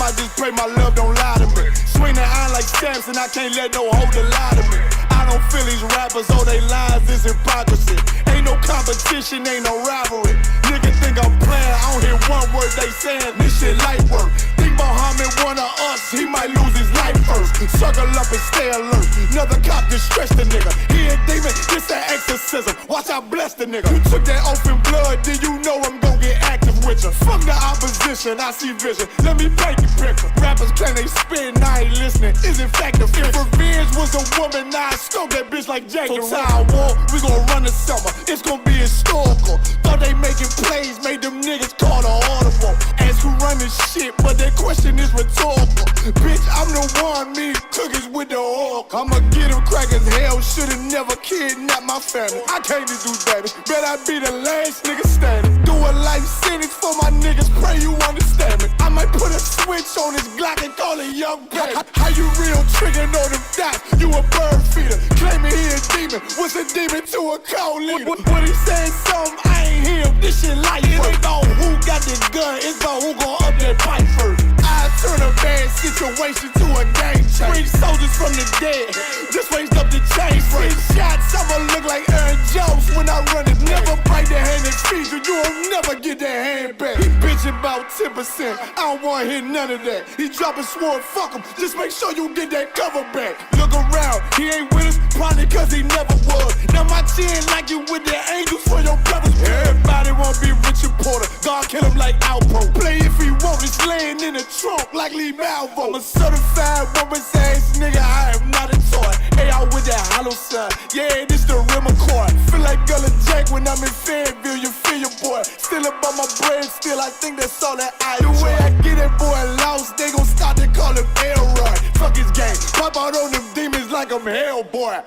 I just pray my love don't lie to me. Swing that iron like Samson, I can't let no holder lie to me. I don't feel these rappers, all they lies is hypocrisy. Ain't no competition, ain't no rivalry. Niggas think I'm playing, I don't hear one word they saying. This shit light work. Think Muhammad one of us, he might lose his life first. Circle up and stay alert. Another cop just stretch the nigga. He a demon, this an exorcism. Watch I bless the nigga. You took that oath in blood, then you know I'm gon' get active with you. Fuck the opposition, I see vision. Let me paint the picture. Rappers claim they spit, I ain't listening. Is in fact the If revenge was a woman, now I scope that bitch like Jake. So Tower War, we gon' run the summer. It's gon' be historical. Thought they making plays, made them niggas call the audible. Ask who run this shit, but that question is rhetorical. Bitch, I'm the one, me cookies with the oil. I'ma get them crackers, hell, should've never kidnapped my family. I can't just do that, bet I be the last nigga standing. Do a life sentence for my niggas, pray you understand me. I might put a switch on this Glock and call it young baby. How you real trigger know them dots? You a bird feeder, claiming he a demon. What's a demon to a cold leader? What he saying something, I ain't hear him, this shit light work. It ain't about who got the gun, it's about who gon' up that fight first. I turn a bad situation to a game changer. Bring soldiers from the dead, just raised up the chain frame. Shots, I'ma look like Aaron Jones when I run it. Never bite the hand and feed you, you won't never get that hand back. He bitchin' about 10%, I don't wanna hear none of that. He dropping sword, fuck him, just make sure you get that cover back. Look around, he ain't with us, probably cause he never was. Now my chin like you with the angels for your brothers. Everybody wanna be Richard Porter, God kill him like Alpo. Play if he want, it's laying in the trunk like Lee Malvo. I'm a certified woman's ass nigga, I am not a toy. Hey, out with that hollow sign, yeah, this the rim accord. Feel like Gullah Jack when I'm in Fayetteville, you feel your boy. Still about my brain, still I think that's all that I do. The way I get that boy lost, they gon' start to call him Elroy. Fuck his game, pop out on them demons like I'm Hellboy.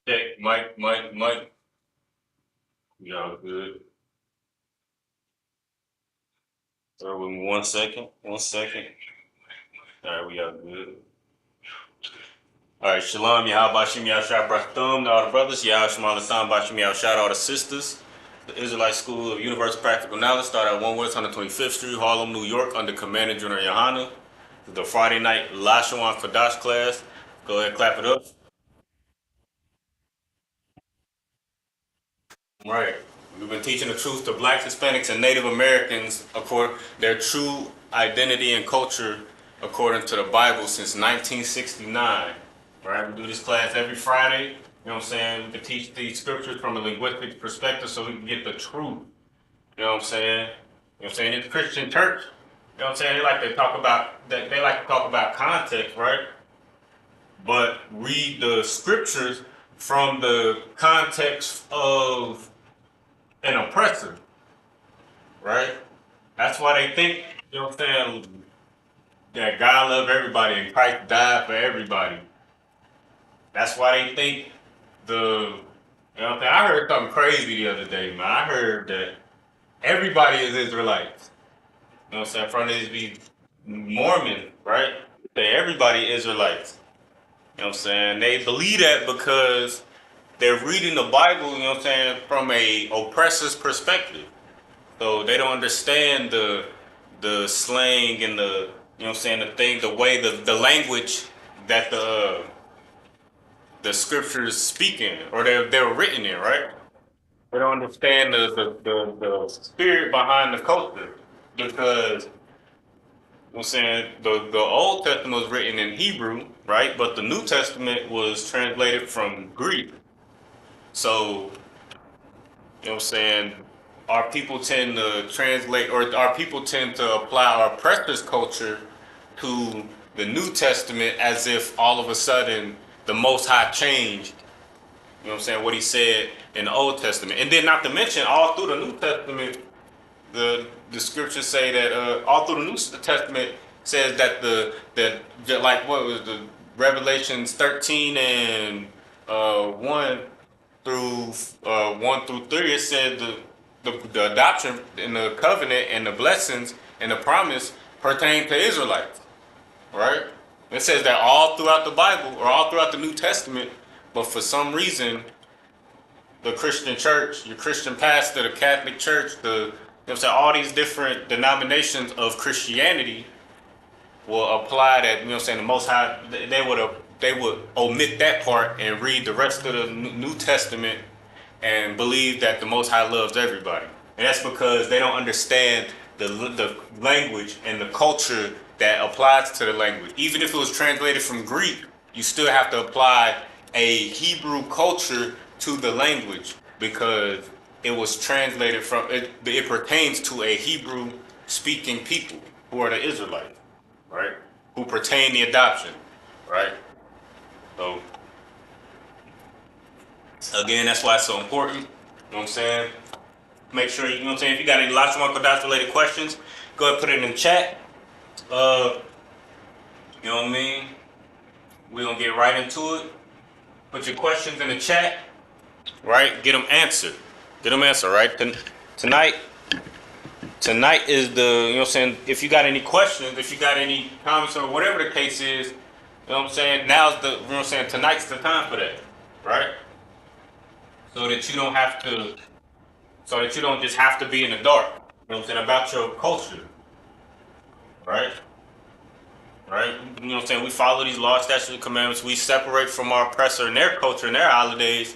Check, Mike. Y'all good? Bear with me 1 second. 1 second. All right, we all good. All right, Shalom, Yahweh Shem Yahshua Brachthum, to all the brothers, Yahweh Shema Lasam Bashim Yahshua, to all the sisters. The Israelite School of Universal Practical Knowledge started at 1 West 125th Street, Harlem, New York, under Commander General Yohana. The Friday night Lashawan Qadash class. Go ahead, clap it up. Right. We've been teaching the truth to blacks, Hispanics, and Native Americans according their true identity and culture according to the Bible since 1969. Right? We do this class every Friday. You know what I'm saying? We can teach these scriptures from a linguistic perspective so we can get the truth. You know what I'm saying? You know what I'm saying? In the Christian church, you know what I'm saying? They like to talk about context, right? But read the scriptures from the context of an oppressor, right? That's why they think, you know what I'm saying, that God loved everybody and Christ died for everybody. That's why they think you know what I'm saying? I heard something crazy the other day, man. I heard that everybody is Israelites. You know what I'm saying? From these Mormons, right? That everybody is Israelites. You know what I'm saying? They believe that because they're reading the Bible, you know what I'm saying, from a oppressor's perspective. So they don't understand the slang and the, you know what I'm saying, the way the language that the scriptures speak in, or they're written in, right? They don't understand the spirit behind the culture because, you know what I'm saying, the Old Testament was written in Hebrew, right? But the New Testament was translated from Greek. So, you know what I'm saying, our people tend to translate, or our people tend to apply our oppressor's culture to the New Testament as if all of a sudden the Most High changed, you know what I'm saying, what he said in the Old Testament. And then not to mention, all through the New Testament, the scriptures say that all through the New Testament says that that like what was the Revelations 13 and 1 through 1 through 3, it said the adoption and the covenant and the blessings and the promise pertain to Israelites, right? It says that all throughout the Bible or all throughout the New Testament, but for some reason the Christian church, your Christian pastor, the Catholic Church, the, you know what I'm saying, all these different denominations of Christianity will apply that, you know what I'm saying, the Most High, they would omit that part and read the rest of the New Testament and believe that the Most High loves everybody. And that's because they don't understand the language and the culture that applies to the language. Even if it was translated from Greek, you still have to apply a Hebrew culture to the language because it was translated from, it pertains to a Hebrew speaking people who are the Israelites, right? Who pertain the adoption, right? So, again, that's why it's so important, you know what I'm saying? Make sure, you know what I'm saying, if you got any Lashawan Qadash related questions, go ahead and put it in the chat. You know what I mean? We're gonna get right into it. Put your questions in the chat, right? Get them answered. Get them answered, right? Tonight is the, you know what I'm saying, if you got any questions, if you got any comments or whatever the case is, you know what I'm saying, now's the, you know what I'm saying, tonight's the time for that, right? So that you don't have to, so that you don't just have to be in the dark, you know what I'm saying, about your culture, right? Right? You know what I'm saying? We follow these laws, statutes, and commandments. We separate from our oppressor and their culture and their holidays.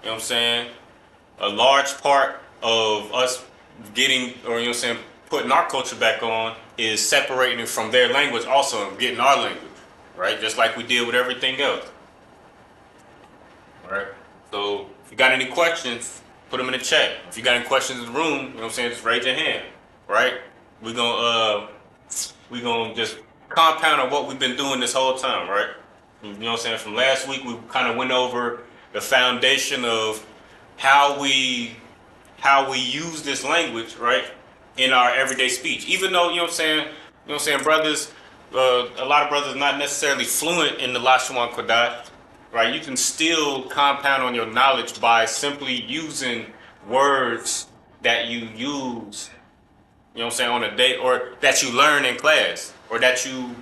You know what I'm saying? A large part of us getting, or you know what I'm saying, putting our culture back on is separating it from their language also and getting our language, right? Just like we did with everything else. All right? So if you got any questions, put them in the chat. If you got any questions in the room, you know what I'm saying, just raise your hand, right? We're gonna just compound on what we've been doing this whole time, right? You know what I'm saying? From last week, we kind of went over the foundation of how we use this language, right, in our everyday speech. Even though, you know what I'm saying, brothers, a lot of brothers not necessarily fluent in the Lashawan Qadash, right? You can still compound on your knowledge by simply using words that you use, you know what I'm saying, on a day, or that you learn in class, or that you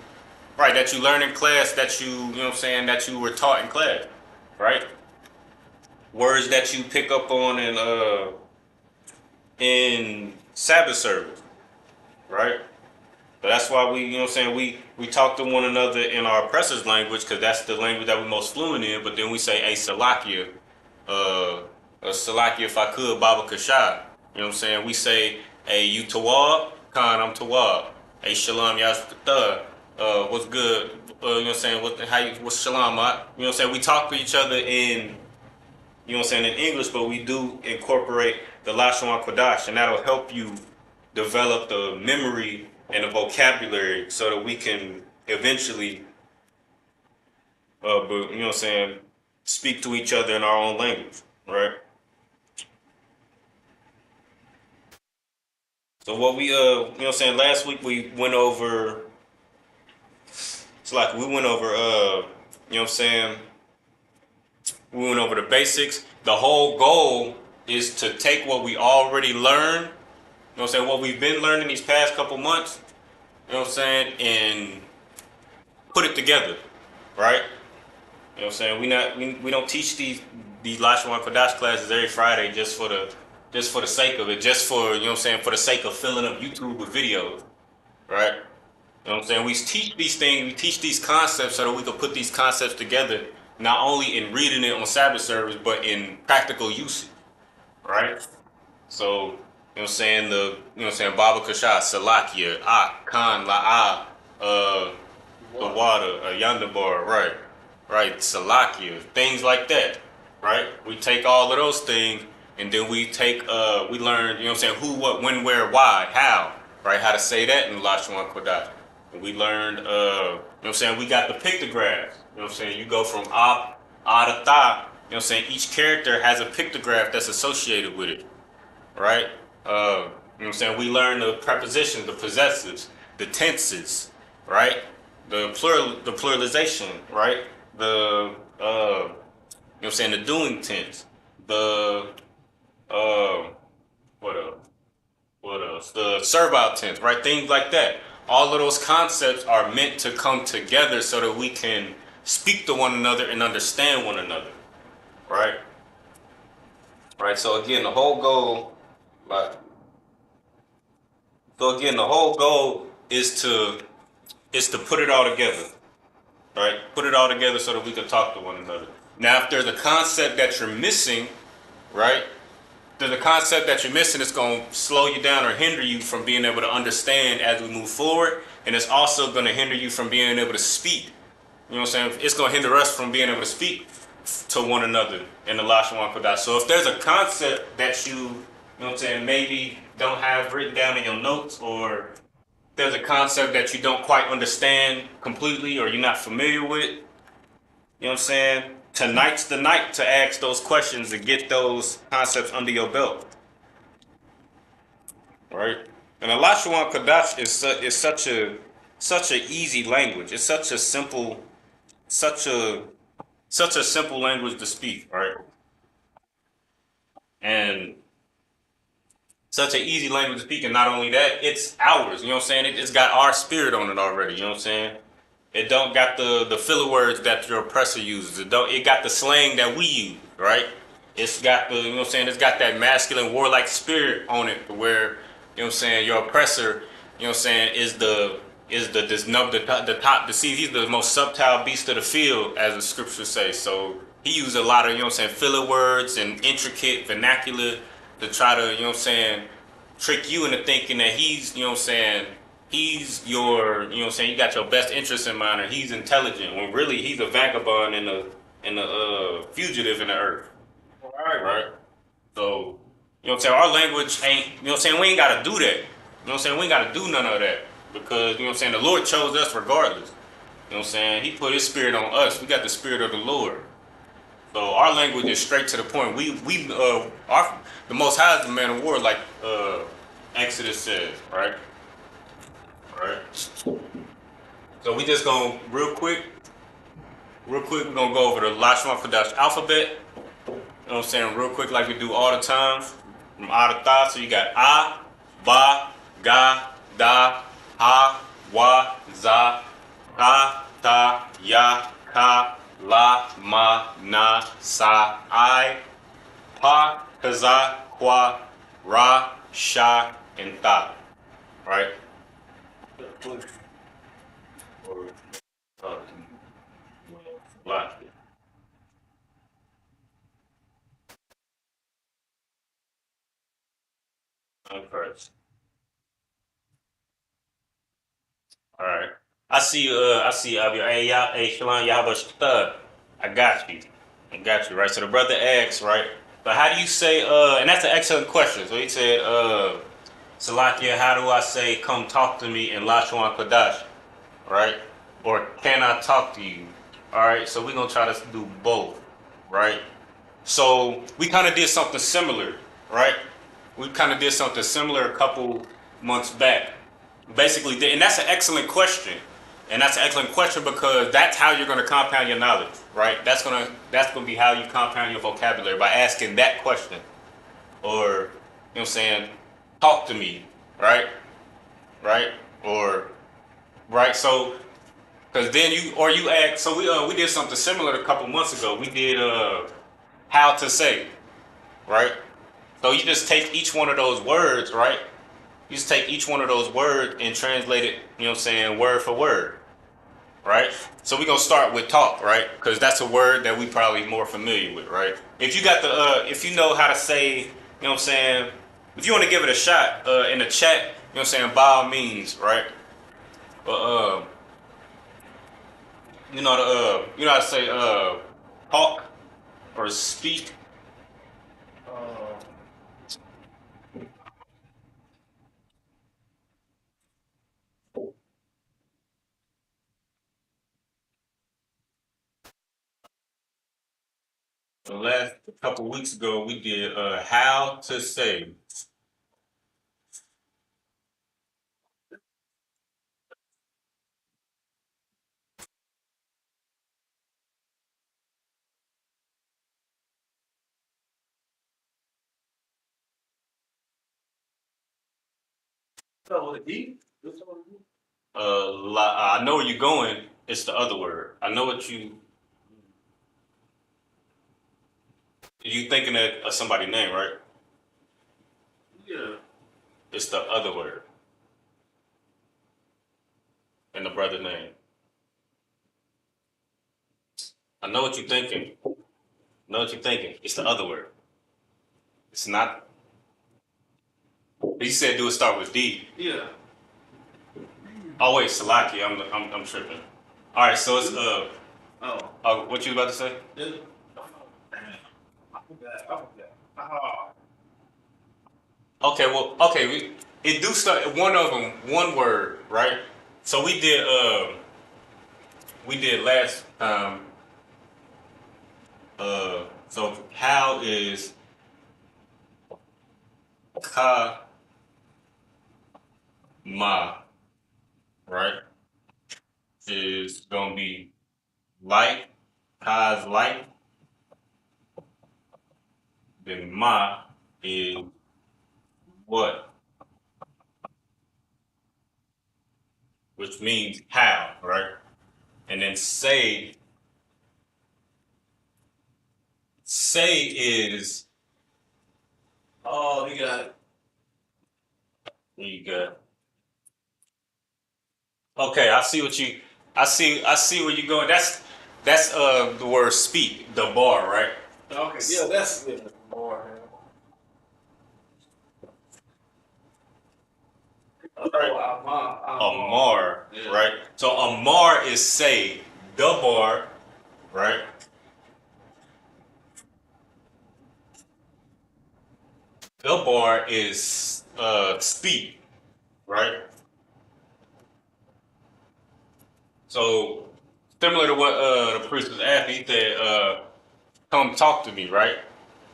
learn in class, that you know what I'm saying, that you were taught in class, right? Words that you pick up on in Sabbath service, right? So that's why we, you know what I'm saying, we talk to one another in our oppressor's language, because that's the language that we're most fluent in, but then we say, hey, Salakia, Salakia if I could, Baba Kashai. You know what I'm saying? We say, hey, you Tawab? Khan, I'm Tawab. Hey, Shalom, Yashkata. What's good? You know what I'm saying? What's Shalom? You know what I'm saying? We talk to each other in, you know what I'm saying, in English, but we do incorporate the Lashawan Qadash, and that'll help you develop the memory and the vocabulary so that we can eventually, you know what I'm saying, speak to each other in our own language, right? So what we, you know what I'm saying, last week we went over, you know what I'm saying, we went over the basics. The whole goal is to take what we already learned, you know what I'm saying, what we've been learning these past couple months, you know what I'm saying, and put it together, right? You know what I'm saying, we don't teach these Lashawan Qadash classes every Friday just for the sake of it, just for, you know what I'm saying, for the sake of filling up YouTube with videos, right? You know what I'm saying? We teach these things, we teach these concepts so that we can put these concepts together, not only in reading it on Sabbath service, but in practical usage, right? So, you know what I'm saying, you know what I'm saying, Baba Kasha, Salakia, Khan, La'ah, the water, Yandabar, right, Salakia, things like that, right? We take all of those things, and then we take, we learn, you know what I'm saying, who, what, when, where, why, how, right? How to say that in Lashawan Qadash. And we learned, you know what I'm saying, we got the pictographs, you know what I'm saying, you go from Ab, A to Tha, you know what I'm saying, each character has a pictograph that's associated with it, right? You know what I'm saying, we learn the prepositions, the possessives, the tenses, right? The pluralization, right? The, you know what I'm saying, the doing tense, the uh, what else? What else? The servile tense, right? Things like that. All of those concepts are meant to come together so that we can speak to one another and understand one another, right? Right. So again, the whole goal, like, so again, the whole goal is to put it all together, right? Put it all together so that we can talk to one another. Now, if there's a concept that you're missing, right? There's a concept that you're missing, it's going to slow you down or hinder you from being able to understand as we move forward. And it's also going to hinder you from being able to speak. You know what I'm saying? It's going to hinder us from being able to speak to one another in the Lashawan Qadash. So if there's a concept that you know what I'm saying, maybe don't have written down in your notes, or there's a concept that you don't quite understand completely or you're not familiar with, you know what I'm saying? Tonight's the night to ask those questions and get those concepts under your belt, right? And Lashawan Qadash is such a easy language. It's such a such a simple language to speak, right? And such an easy language to speak, and not only that, it's ours. You know what I'm saying? It's got our spirit on it already. You know what I'm saying? It don't got the filler words that your oppressor uses. It got the slang that we use, right? It's got the, you know what I'm saying, it's got that masculine warlike spirit on it where, you know what I'm saying, your oppressor, you know what I'm saying, the top, he's the most subtle beast of the field, as the scriptures say. So he used a lot of, you know what I'm saying, filler words and intricate vernacular to try to, you know what I'm saying, trick you into thinking that he's, you know what I'm saying, he's your, you know what I'm saying, you got your best interest in mind, or he's intelligent, when really he's a vagabond and a fugitive in the earth. Right. So, you know what I'm saying, our language ain't, you know what I'm saying, we ain't gotta do that. You know what I'm saying, we ain't gotta do none of that. Because, you know what I'm saying, the Lord chose us regardless. You know what I'm saying? He put his spirit on us. We got the spirit of the Lord. So our language is straight to the point. The Most High is the man of war, like Exodus says, right? Right. So we just gonna real quick, we're gonna go over the Lashawan Qadash alphabet. You know what I'm saying? Real quick, like we do all the time. From A to Tha. So you got A, Ba, Ga, Da, Ha, Wa, Za, Ha, Ta, Ya, Ka, La, Ma, Na, Sa, I, Pa, Kaza, Kwa, Ra, Sha, and Tha. Right? First. All right. I see Abia. Hey, y'all, hey, Shalon, y'all, stud. I got you. I got you, right? So the brother asks, right? So how do you say, and that's an excellent question. So he said, Salakia, how do I say, come talk to me in Lashawan Qadash, right? Or can I talk to you? All right, so we're going to try to do both, right? So we kind of did something similar, right? We kind of did something similar a couple months back. Basically, and that's an excellent question. And that's an excellent question because that's how you're going to compound your knowledge, right? That's gonna be how you compound your vocabulary, by asking that question. Or, you know what I'm saying, talk to me, right? Right? Or, right? So, because then you ask, so we did something similar a couple months ago. We did how to say, right? So you just take each one of those words, right? You just take each one of those words and translate it, you know what I'm saying, word for word, right? So we're going to start with talk, right? Because that's a word that we probably more familiar with, right? If you got if you know how to say, you know what I'm saying, if you want to give it a shot in the chat, you know what I'm saying, by all means, right? But, you know how to say, talk, or speak. The last couple weeks ago, we did how to say. I know where you're going. It's the other word. I know what you thinking of somebody's name, right? Yeah. It's the other word in the brother name. I know what you're thinking. I know what you're thinking. It's the other word. It's not. He said do it start with D. Yeah. Oh wait, Salaki. I'm tripping. All right, so it's what you about to say? Yeah. I forgot. Okay, well, okay, it do start one of them, one word, right? So we did last time. So how is ka ma, right? Is gonna be light, ka's light, then ma is what? Which means how, right? And then say is, oh, you got it. You got. Okay, I see where you're going. That's the word speak, the bar, right? Okay, yeah, that's the bar. Right. Amar, yeah. Right? So Amar is say, the bar, right? The bar is speak, right? So similar to what the priest was asking, he said, come talk to me, right?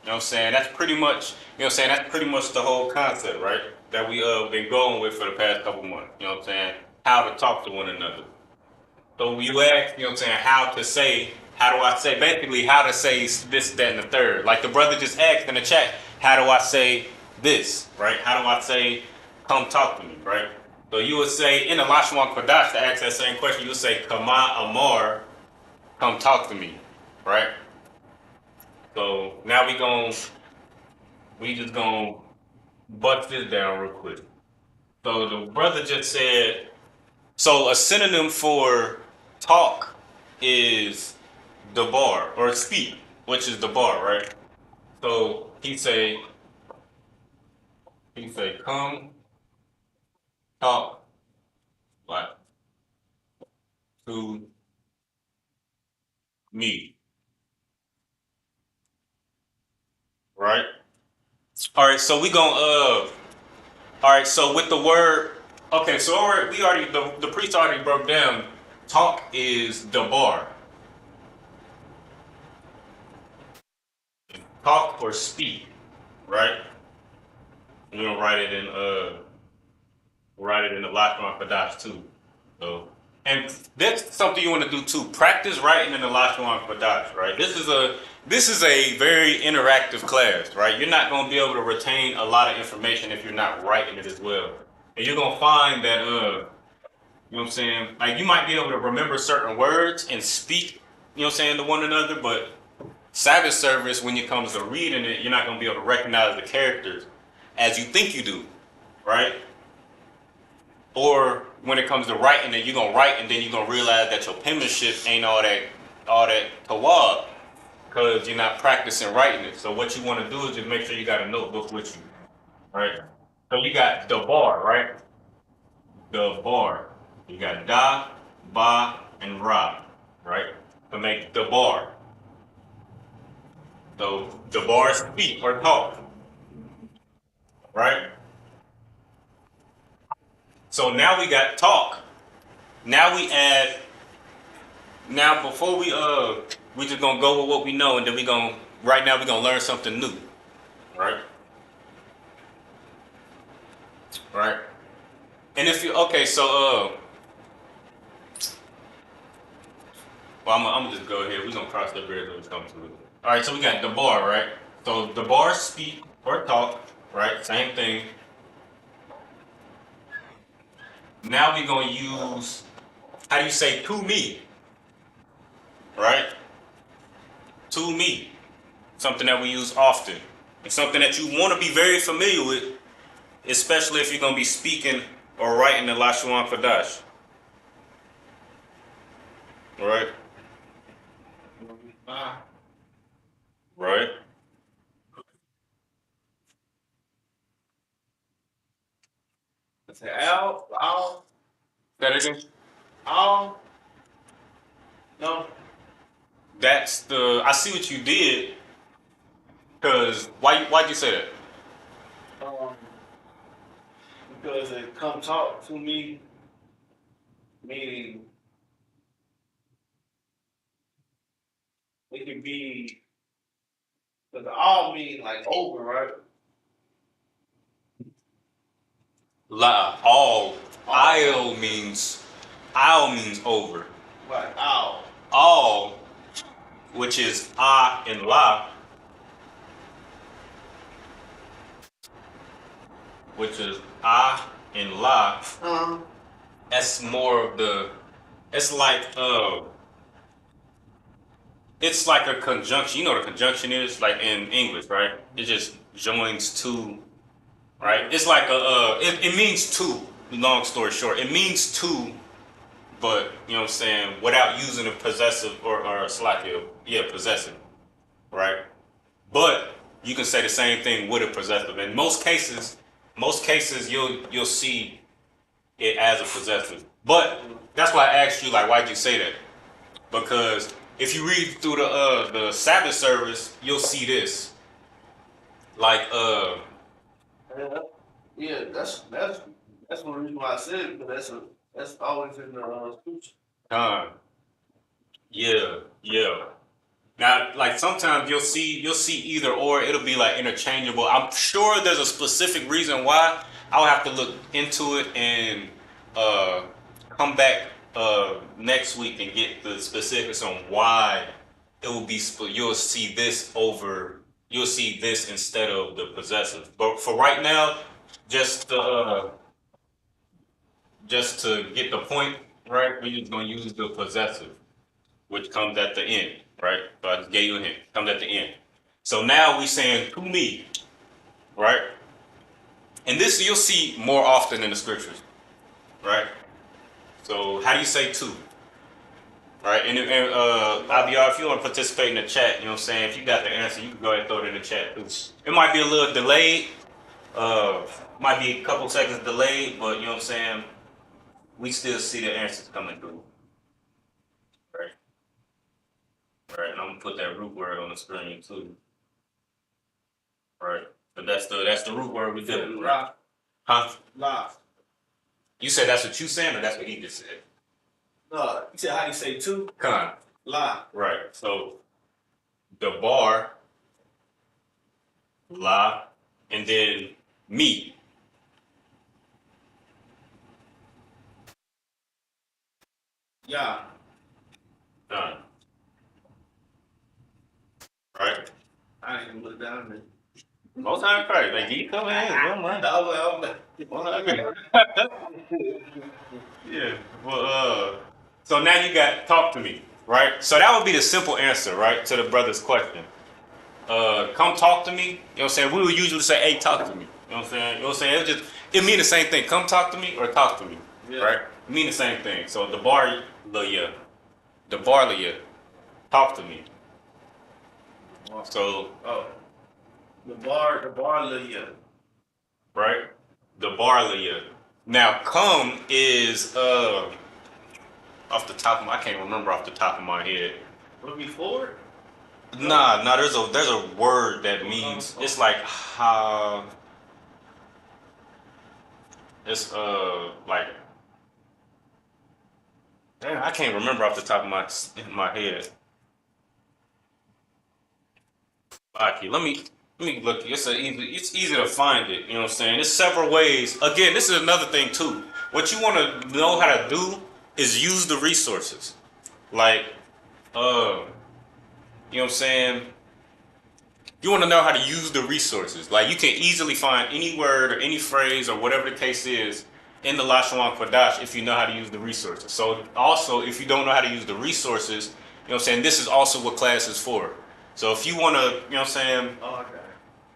You know what I'm saying? That's pretty much, you know what I'm saying? That's pretty much the whole concept, right? That we been going with for the past couple months. You know what I'm saying? How to talk to one another. So you ask, you know what I'm saying, how to say, how do I say, basically how to say this, that, and the third. Like the brother just asked in the chat, how do I say this, right? How do I say, come talk to me, right? So you would say, in the Lashawan Qadash, to ask that same question, you would say, Kama Amar, come talk to me, right? So now we just gonna bust this down real quick. So the brother just said, so a synonym for talk is the bar or speak, which is the bar, right? So he say, come talk like to me, right? All right, so we gonna all right, so with the word, okay, so we already the priest already broke down. Talk is the bar. Talk or speak, right? We're gonna write it in the Lashawan Qadash too. So, and that's something you want to do too. Practice writing in the Lashawan Qadash, right? This is a very interactive class, right? You're not gonna be able to retain a lot of information if you're not writing it as well. And you're gonna find that you know what I'm saying? Like you might be able to remember certain words and speak, you know what I'm saying, to one another, but Sabbath service, when it comes to reading it, you're not gonna be able to recognize the characters as you think you do, right? Or when it comes to writing it, you're gonna write and then you're gonna realize that your penmanship ain't all that tawab because you're not practicing writing it. So what you want to do is just make sure you got a notebook with you, right? So you got the bar, right? The bar. You got da, ba, and ra, right? To make the bar. So the bar speak or talk, right? So now we got talk. Now we add. Now before we just gonna go with what we know, and then we gonna right now we gonna learn something new, right? Right. And if you okay, so well, I'm gonna just go ahead. We're gonna cross that bridge when we come to it. All right, so we got the bar, right? So the bar speak or talk, right? Same thing. Now we're gonna use how do you say to me, right? To me, something that we use often, and something that you want to be very familiar with, especially if you're gonna be speaking or writing the Lashawan Qadash, right? Right. Say Al, That again. Al, no. That's the. I see what you did. Cause why'd you say that? Um, because it come talk to me, meaning it could be, because all mean like over, right? La all. I'll means over. Like all. All, which is I and la, which is I and la. That's more of the. It's like it's like a conjunction. You know what a conjunction is, like in English, right? It just joins two, right? It's like it means two. Long story short, it means two, but you know what I'm saying, without using a possessive or a slackio. Yeah, possessive, right? But you can say the same thing with a possessive. In most cases you'll see it as a possessive. But that's why I asked you, like, why'd you say that? Because if you read through the Sabbath service, you'll see this. Like Yeah, yeah, that's one reason why I said it, because that's always in the scripture. uh yeah. Now, like sometimes you'll see either or. It'll be like interchangeable. I'm sure there's a specific reason why. I'll have to look into it and uh, come back next week and get the specifics on why it will be. You'll see this over. You'll see this instead of the possessive. But for right now, just just to get the point right, we're just gonna use the possessive, which comes at the end, right? So I just gave you a hint. Comes at the end. So now we saying to me, right? And this you'll see more often in the scriptures, right? So how do you say to? Right? And IBR, if you want to participate in the chat, you know what I'm saying? If you got the answer, you can go ahead and throw it in the chat. It might be a little delayed, might be a couple seconds delayed, but you know what I'm saying? We still see the answers coming through. Right? Right, and I'm gonna put that root word on the screen too. Right, but that's the root word we did. La, Huh? la. You said that's what you saying, or that's what he just said? No, you said how you say two? Con. La. Right. So the bar, la, and then me. Yeah. Done. Right. I ain't even look down there. Most time crazy. Like you come in, yeah. Well, so now you got talk to me, right? So that would be the simple answer, right, to the brother's question. Come talk to me. You know what I'm saying? We would usually say, hey, talk to me. You know what I'm saying? You know what I'm saying? It mean the same thing. Come talk to me or talk to me. Yeah. Right? It mean the same thing. So the bar talk to me. So Oh. The bar, yeah. right? The bar. Now come is off the top of I can't remember off the top of my head. Would it be forward? Nah. There's a word that means it's like how it's like damn, I can't remember off the top of my head. Okay, let me look. It's easy to find it. You know what I'm saying? There's several ways. Again, this is another thing too. What you want to know how to do is use the resources. Like, you know what I'm saying? You want to know how to use the resources. Like, you can easily find any word or any phrase or whatever the case is in the Lashawan Qadash if you know how to use the resources. So, also, if you don't know how to use the resources, you know what I'm saying? This is also what class is for. So, if you want to, you know what I'm saying? Oh, okay.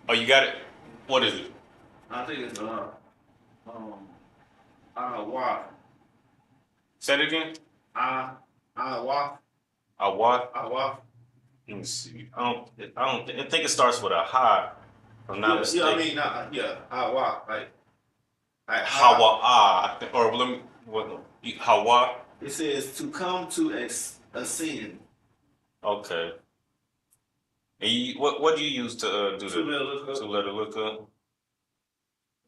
Oh, you got it? What is it? I think it's um why Say it again. why Awad. why. Let me see. I think it starts with a ha. If I'm not Yeah, I mistaken. mean, why like how Hawa. Or let me. What? Hawa. it says to come to ascend. Okay. And what do you use to do Two the letter look two up. letter lookup?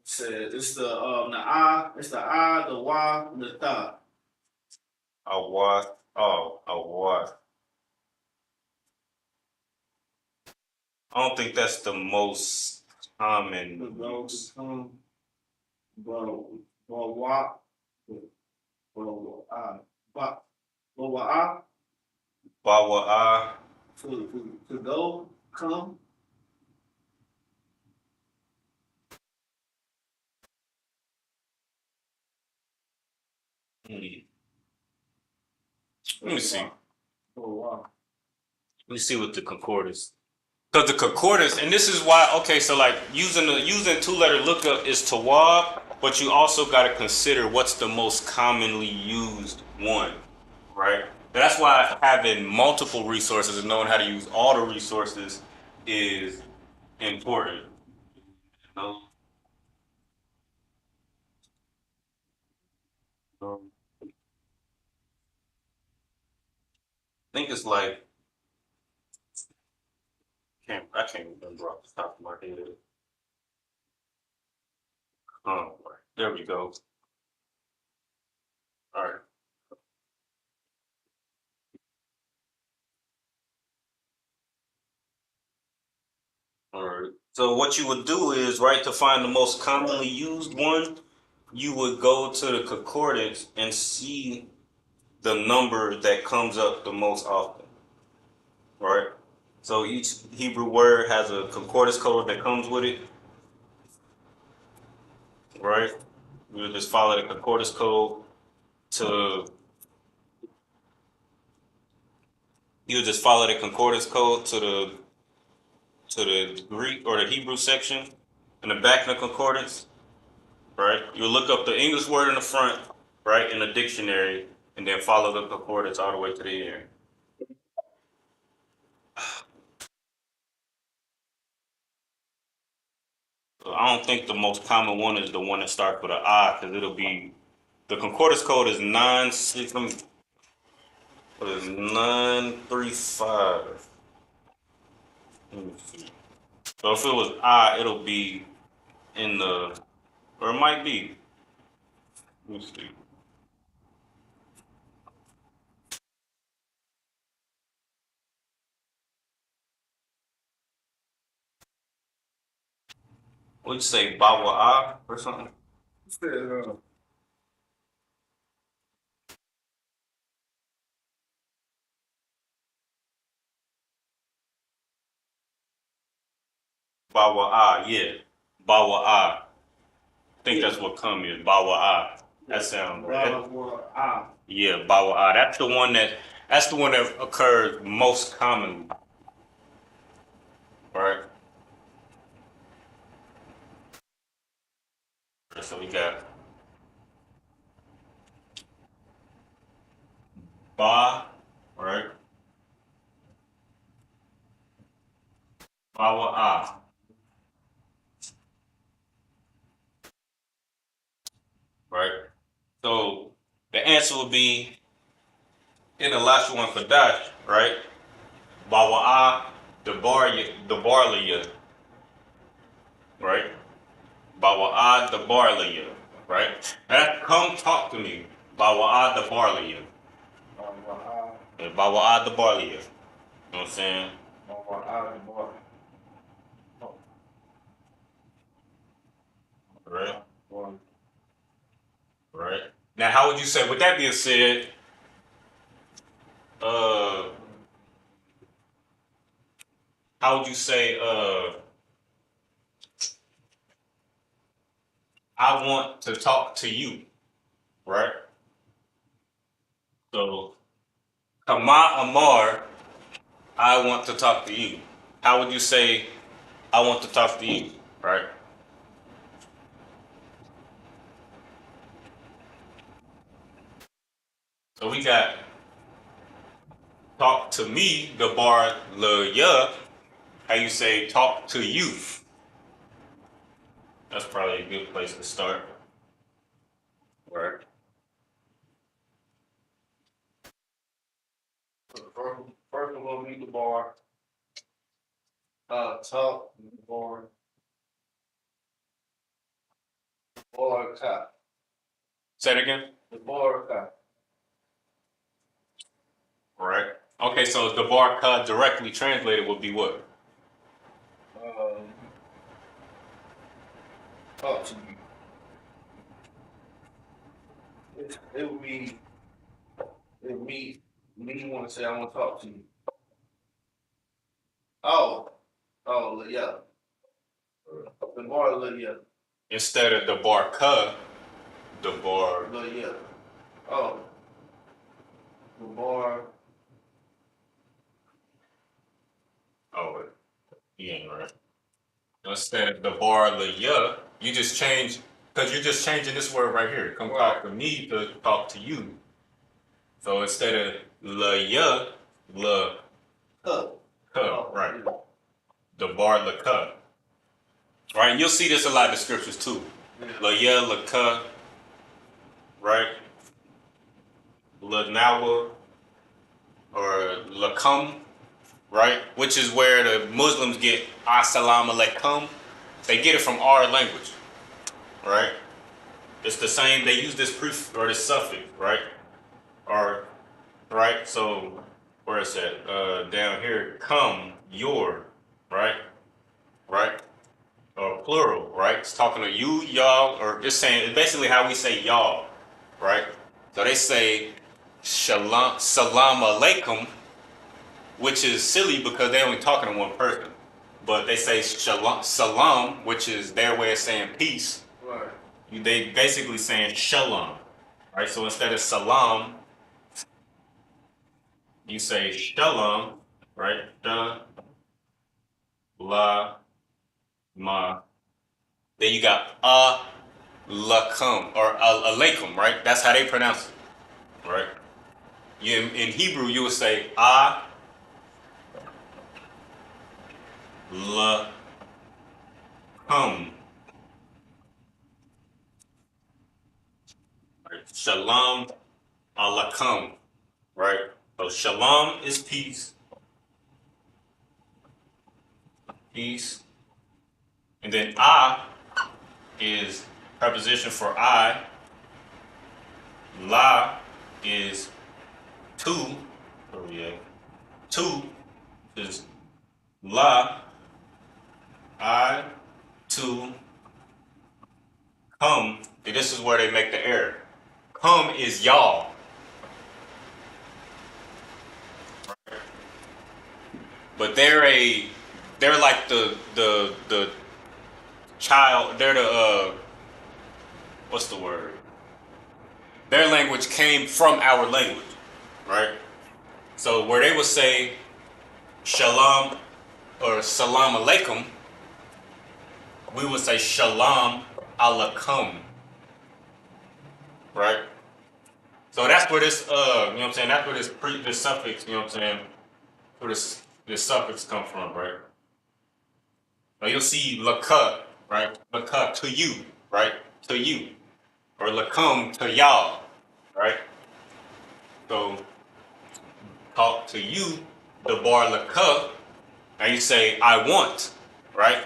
Says it's the I, it's the I, the Y, and the tha. Awad. Oh, Awad. I don't think that's the most common use. Bro, why, bro, but, why, Bawa. to go, come. Hmm. Let me see. Why. Let me see what the concordance. Because the concordance, and this is why. Okay, so like using two letter lookup is tawab, but you also got to consider what's the most commonly used one, right? That's why having multiple resources and knowing how to use all the resources is important. You know? I think it's like I can't remember off the top of my head. There we go. All right. All right. So what you would do is, right, to find the most commonly used one, you would go to the concordance and see the number that comes up the most often, right? So each Hebrew word has a concordance code that comes with it, right? You just follow the concordance code to you just follow the concordance code to the Greek or the Hebrew section in the back of the concordance, right? You look up the English word in the front, right, in the dictionary, and then follow the concordance all the way to the end. So I don't think the most common one is the one that starts with an I, because it'll be the concordance code is 96. Let me what is 935. Let me see. So if it was I, it'll be in the or it might be. Let me see. What'd you say, Bawa I or something? Bawa I, yeah. Bawa I. Think that's what come is Bawa I. That sounds right. Yeah, Bawa I. That's the one that occurs most commonly, right? So we got Ba, right? Bawa I, right? So the answer would be in the Lashawan Qadash, right? Bawa I, Dabarlia, right? Bawa'ad Dabarlia, right? That come talk to me. Bawa'ad Dabarlia. Bawa'ad Dabarlia. You know what I'm saying? Right? Right. Now, how would you say, with that being said, uh, how would you say, I want to talk to you, right? So, Kama Amar, I want to talk to you. How would you say, I want to talk to you, right? So we got talk to me, the bar la ya. How you say talk to you? That's probably a good place to start. Right. First I'm gonna meet the bar, talk, the bar cop. Say it again. The bar cop. Right. Okay, so the bar ka directly translated would be what? Um, talk to you. It would be me want to say I want to talk to you. Oh, yeah. The bar, yeah. Instead of the bar ka, the bar. Yeah. Oh, the bar. Oh, yeah, right. Instead of the bar la ya, you just change because you're just changing this word right here. Come talk to me to talk to you. So instead of la ya, la ka, right? Yeah. The bar la ka. Right, you'll see this a lot in the scriptures too. La ya, la ka, right? La nawa or la kum, right? Which is where the Muslims get assalamu alaikum. They get it from our language, right? It's the same. They use this prefix or this suffix, right? Or right. So where is that? Down here, come, your, right, right, or plural, right? It's talking to you, y'all, or just saying. It's basically how we say y'all, right? So they say shalom, salam alaikum, which is silly because they only talking to one person. But they say shalom, salam, which is their way of saying peace. Right. They basically saying shalom, right? So instead of salam, you say shalom, right? Da, la, ma. Then you got lakum or alaikum, right? That's how they pronounce it, right? In Hebrew, you would say lakum, right? Shalom alaikum, right? So shalom is peace, peace, and then is preposition for I. La is two. Oh yeah, two is la. I, two, come. And this is where they make the error. Come is y'all. But they're like the child. They're the what's the word? Their language came from our language, right? So where they would say shalom or salam alaikum, we would say shalom alaikum, right? So that's where this you know what I'm saying? That's where this suffix, you know what I'm saying? Where this suffix come from, right? Now you'll see laka, right? Laka to you, right? To you. Or lakum to y'all, right? So talk to you, the bar laka, Now you say I want, right?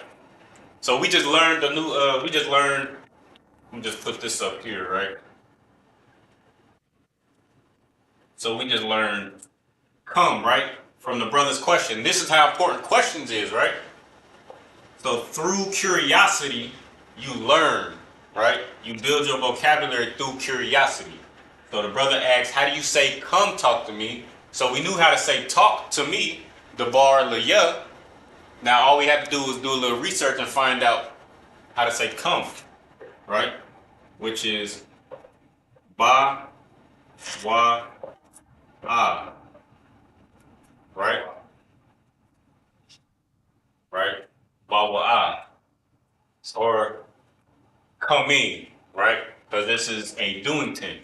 So we just learned the new. We just learned. Let me just put this up here, right? So we just learned come, right? From the brother's question. This is how important questions is, right? So through curiosity, you learn, right? You build your vocabulary through curiosity. So the brother asks, how do you say come talk to me? So we knew how to say talk to me, the bar laya. Now all we have to do is do a little research and find out how to say come, right? Which is ba, wa, ah, right? Right? Ba, wa, ah. Or come in, right? Because this is a doing thing,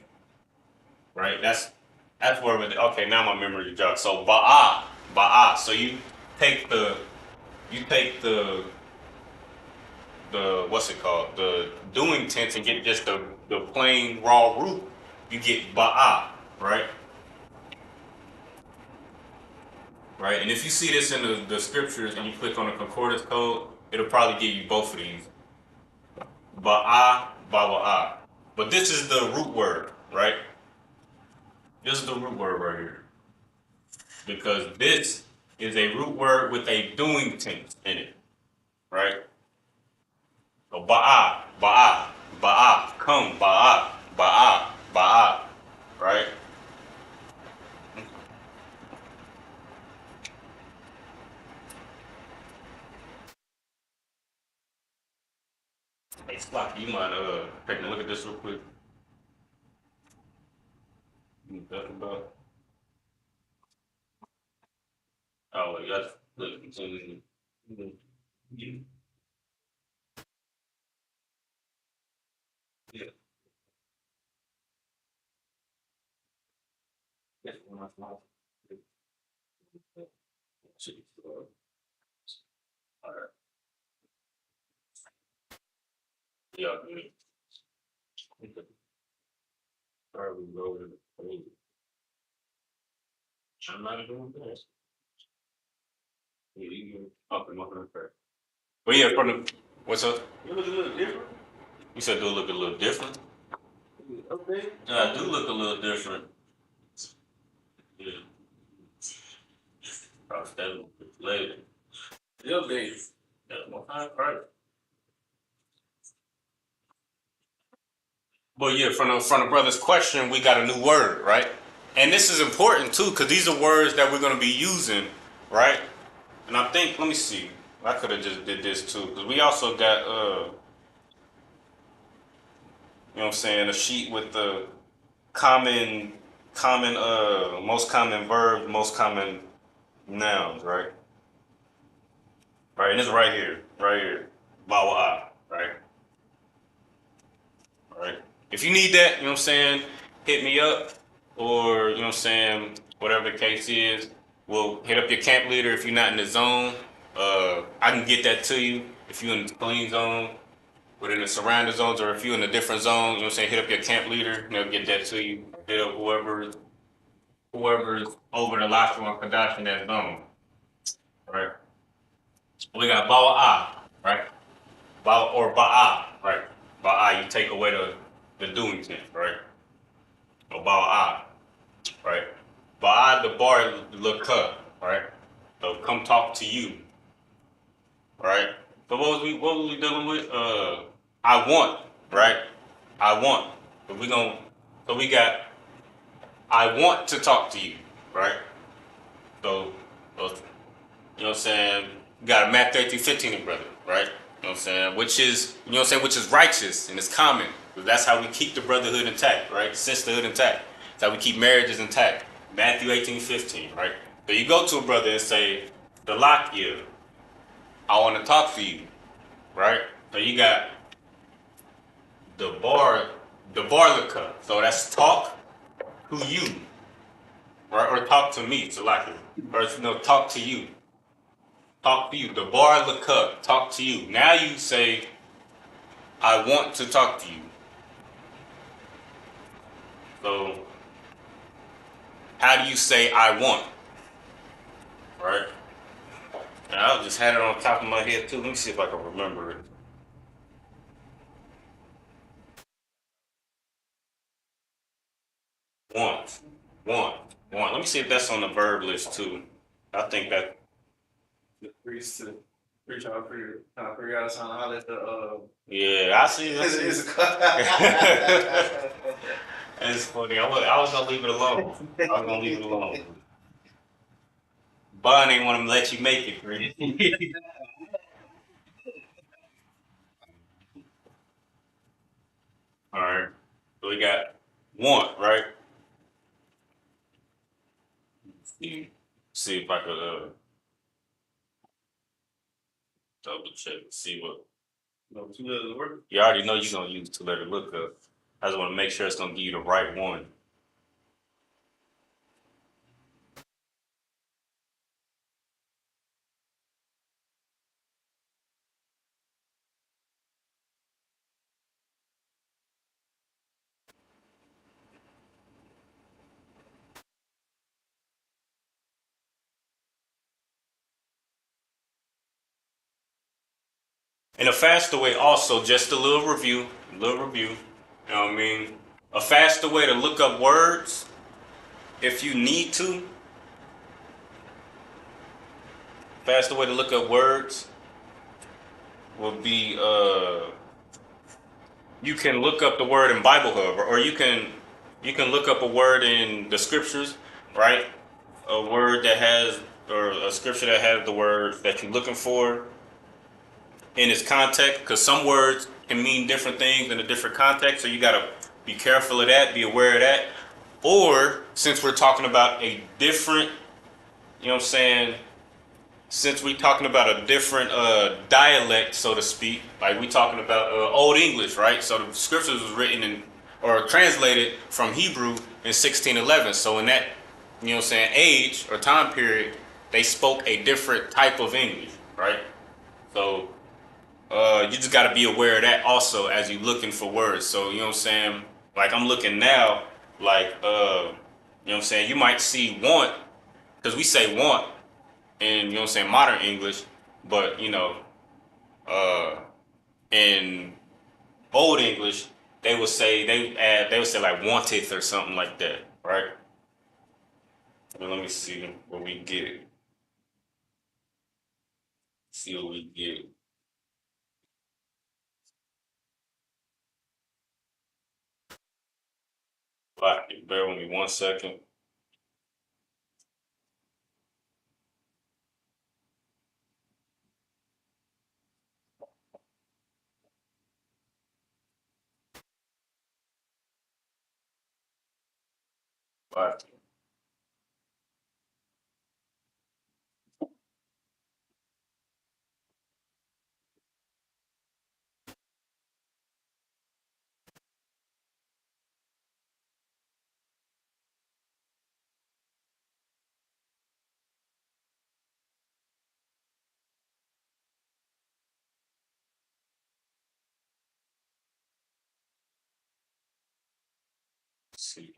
right? That's where we're, okay, now my memory jogged. So ba'a, ba'a. So take the you take the what's it called? The doing tense and get just the plain raw root, you get ba'a, right? Right? And if you see this in the scriptures and you click on the concordance code, it'll probably give you both of these. Ba'a, bawa'a. But this is the root word, right? This is the root word right here. Because this is a root word with a doing tense in it, right? So ba'a, ba'a, ba'a, come, ba'a, ba'a, ba'a, right? Hey, Slocky, you mind taking a look at this real quick? About? Oh, yes. Look, yeah. Yeah. Yeah. All right. Yeah. Sorry, we go over the I'm not doing this. Yeah, you can up and up and up. But yeah, from the what's up? You look a little different. You said do look a little different. Okay. Yeah, I do look a little different. Yeah, probably that later. Your day. That's my time, right? But yeah, from the brother's question, we got a new word, right? And this is important too, because these are words that we're gonna be using, right? And I think, let me see, I could have just did this too, because we also got you know what I'm saying, a sheet with the most common verbs, most common nouns, right? Right, and it's right here, bawa, right? Right. If you need that, you know what I'm saying, hit me up, or you know what I'm saying, whatever the case is, we'll hit up your camp leader if you're not in the zone. I can get that to you if you're in the clean zone, within the surrounding zones, or if you're in a different zone, you know what I'm saying, hit up your camp leader, and they'll get that to you. Hit up whoever's over the Lashawan Qadash in that zone, right? We got Ba'a, right? Ba or Ba'a, right? Ba'a, you take away the doing thing, right? Or Ba'a, right? Ba'a the bar laka, right? So come talk to you, right? So what was we dealing with? I want, right? I want. So we got I want to talk to you, right? So, so you know what I'm saying? You got a Matt 13:15 brother, right? You know what I'm saying? Which is, you know what I'm saying, which is righteous and it's common. That's how we keep the brotherhood intact, right? Sisterhood intact. That's how we keep marriages intact. Matthew 18:15, right? So you go to a brother and say, Dalakia, I want to talk to you, right? So you got the bar, the barlika. So that's talk to you, right? Or talk to me, Dalakia. Or no, talk to you. Talk to you. The bar laka, talk to you. Now you say, I want to talk to you. So how do you say I want? Right? I just had it on top of my head too. Let me see if I can remember it. Want, want. Let me see if that's on the verb list too. I think that. The priest to preach on kind of figure out how that Yeah, I see. it's That's funny. I was gonna leave it alone. I was gonna leave it alone. Bun ain't want to let you make it, Chris. All right. So we got want, right? See if I could double check and see what. no, two letters work. You already know you're gonna use two-letter lookup. I just want to make sure it's gonna give you the right one. And a faster way, also, just a little review, You know what I mean? A faster way to look up words, if you need to. Faster way to look up words would be you can look up the word in Bible Hub, or you can look up a word in the scriptures, right? A word that has, or a scripture that has the word that you're looking for in its context, because some words can mean different things in a different context, so you got to be careful of that, be aware of that. Or since we're talking about a different, you know what I'm saying, since we're talking about a different dialect, so to speak, like we talking about Old English, right? So the scriptures was written in, or translated from Hebrew in 1611. So in that, you know what I'm saying, age or time period, they spoke a different type of English, right? So you just got to be aware of that also as you're looking for words. So, you know what I'm saying? Like I'm looking now, like, you know what I'm saying? You might see want, because we say want in, you know what I'm saying, modern English, but, you know, in old English, they would say like wanteth or something like that, right? Well, let me see what we get. See what we get. Bear with me 1 second. Right. See.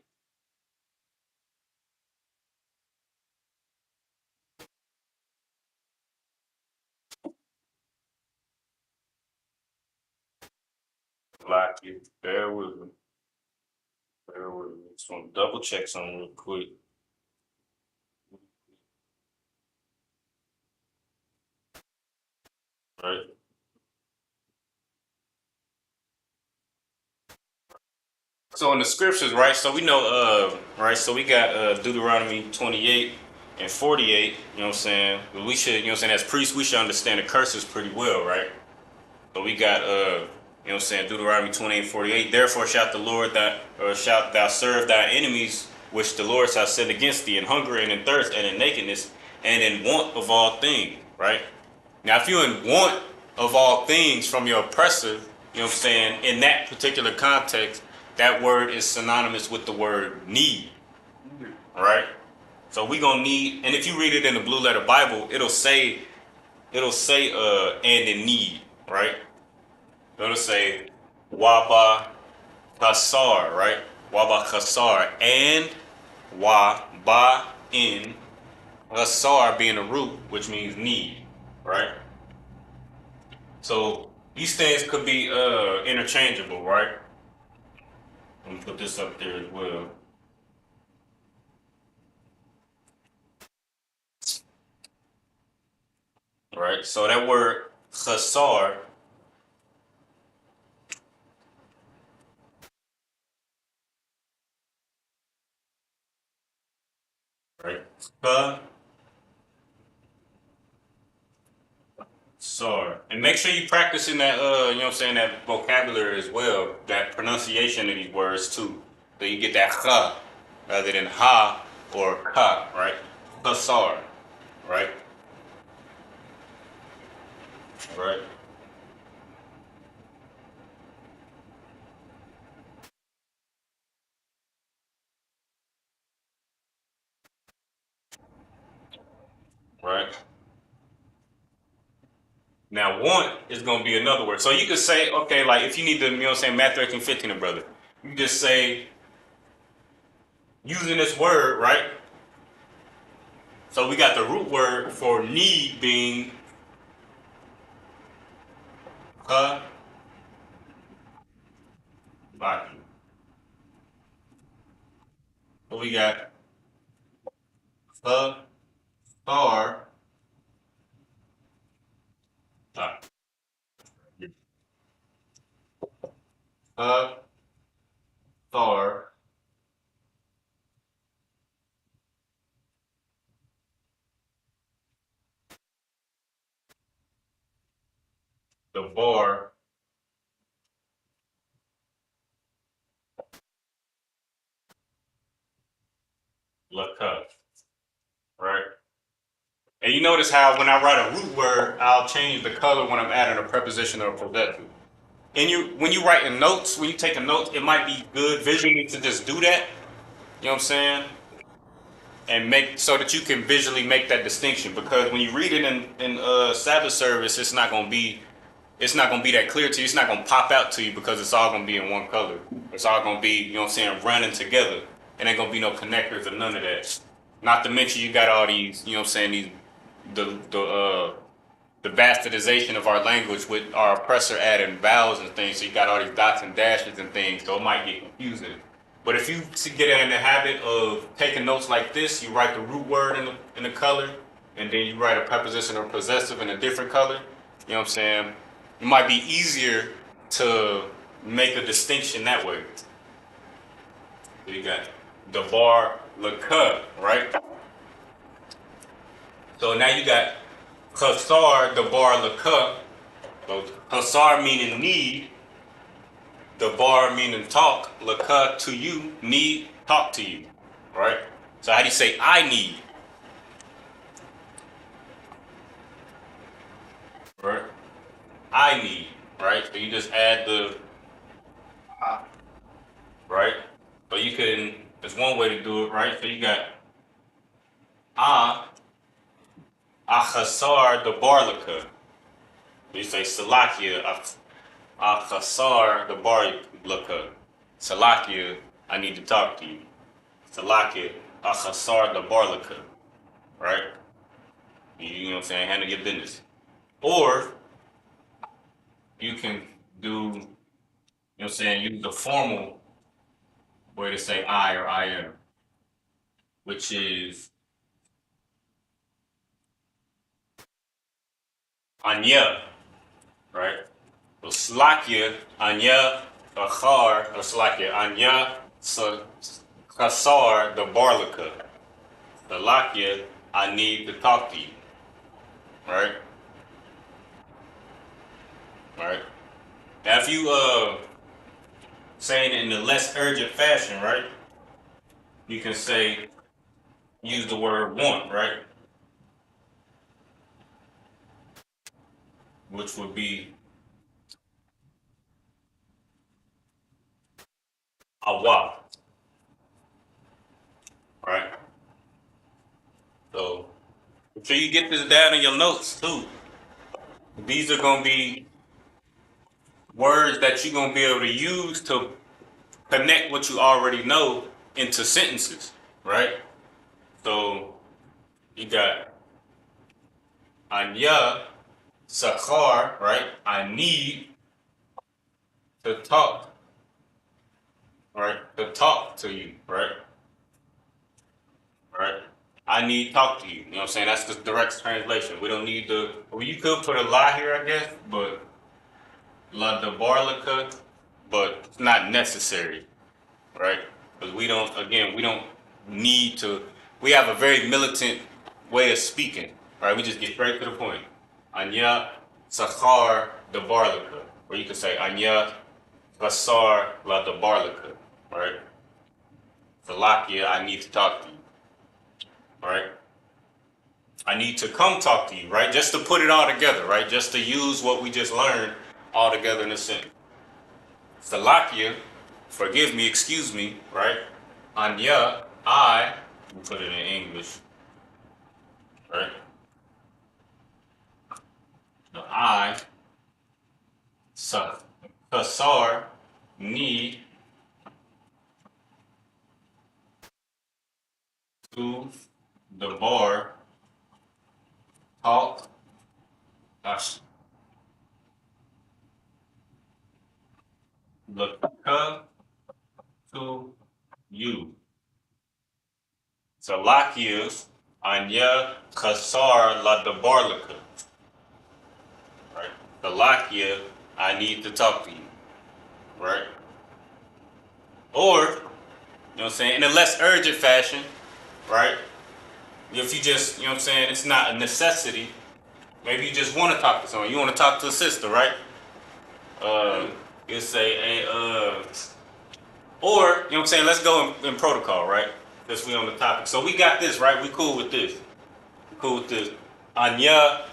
Like it. Bear with me. Bear with me. Just want to double check something real quick. Right. So in the scriptures, right? So we know, right? So we got Deuteronomy 28 and 48. You know what I'm saying? We should, you know what I'm saying? As priests, we should understand the curses pretty well, right? So we got, you know what I'm saying? Deuteronomy 28 and 48. Therefore shalt the Lord that, or shalt thou serve thy enemies, which the Lord hath sent against thee, in hunger and in thirst and in nakedness and in want of all things, right? Now, if you're in want of all things from your oppressor, you know what I'm saying, in that particular context, that word is synonymous with the word need, right? So we gonna need, and if you read it in the Blue Letter Bible, it'll say and in need, right? It'll say waba kasar, right? Waba kasar, and wa ba in kasar being a root, which means need. right? So these things could be interchangeable, right? Let me put this up there as well. Right? So that word chasar, right? Chasar. And make sure you practicing that you know what I'm saying, that vocabulary as well, that pronunciation of these words too. So you get that cha rather than ha or ka, right? Chasar, right? Right? Right? Now, want is going to be another word. So you could say, okay, like if you need to, you know what I'm saying, math 13, 15, and brother, you just say, using this word, right? So we got the root word for need being ha, baki. So we got ha, star, ha, star, the bar, la, right? And you notice how when I write a root word, I'll change the color when I'm adding a preposition or a possessive. And when you writing notes, when you taking notes, it might be good visually to just do that. You know what I'm saying? And make so that you can visually make that distinction, because when you read it in Sabbath service, it's not gonna be that clear to you. It's not gonna pop out to you because it's all gonna be in one color. It's all gonna be, you know what I'm saying, running together. And ain't gonna be no connectors or none of that. Not to mention you got all these, you know what I'm saying, these the bastardization of our language with our oppressor adding vowels and things. So you got all these dots and dashes and things, so it might get confusing. But if you get in the habit of taking notes like this, you write the root word in the color, and then you write a preposition or possessive in a different color. You know what I'm saying? It might be easier to make a distinction that way. So you got davar laka, right? So now you got kasar davar laka. So kasar meaning need, davar meaning talk, laka to you, need, talk to you, right? So how do you say I need? Right? I need, right? So you just add the right? So you can, there's one way to do it, right? So you got ah, achasar the barlika. You say salakia, achasar the barlika. Salakia, I need to talk to you. Salakia, achasar the barlika, right? You know what I'm saying? Handle your business. Or you can do, you know what I'm saying, use the formal way to say I or I am, which is anya, right? So slakia, anya, achar, or slakia, anya, kasar, the barlika. Salakia, I need to talk to you, right? Right? Now if you saying it in a less urgent fashion, right? You can say, use the word want, right? Which would be awa, right? So make sure you get this down in your notes too. These are gonna be words that you're gonna be able to use to connect what you already know into sentences, right? So you got anya, Sakhar, right? I need to talk, right? To talk to you, right? Right? I need to talk to you. You know what I'm saying? That's the direct translation. We don't need the, well, you could put a lie here, I guess, but la de barlica, but it's not necessary, right? Because we don't, again, we don't need to, we have a very militant way of speaking, right? We just get straight to the point. Anya Sakhar de barlica, or you could say Anya Vasar la de barlica, right? Salakia, I need to talk to you, right? I need to come talk to you, right? Just to put it all together, right? Just to use what we just learned all together in a sentence. Salakia, forgive me, excuse me, right? Anya, I, we put it in English, right? The I, kasar, need to the bar, talk, gosh, the to you. Salakia, Anya, kasar, la de barlica. Right? Salakia, I need to talk to you. Right? Or, you know what I'm saying, in a less urgent fashion, right? If you just, you know what I'm saying, it's not a necessity. Maybe you just want to talk to someone. You want to talk to a sister, right? You say, hey, or, you know what I'm saying, let's go in protocol, right? Because we on the topic. So we got this, right? We cool with this. We cool with this. Anya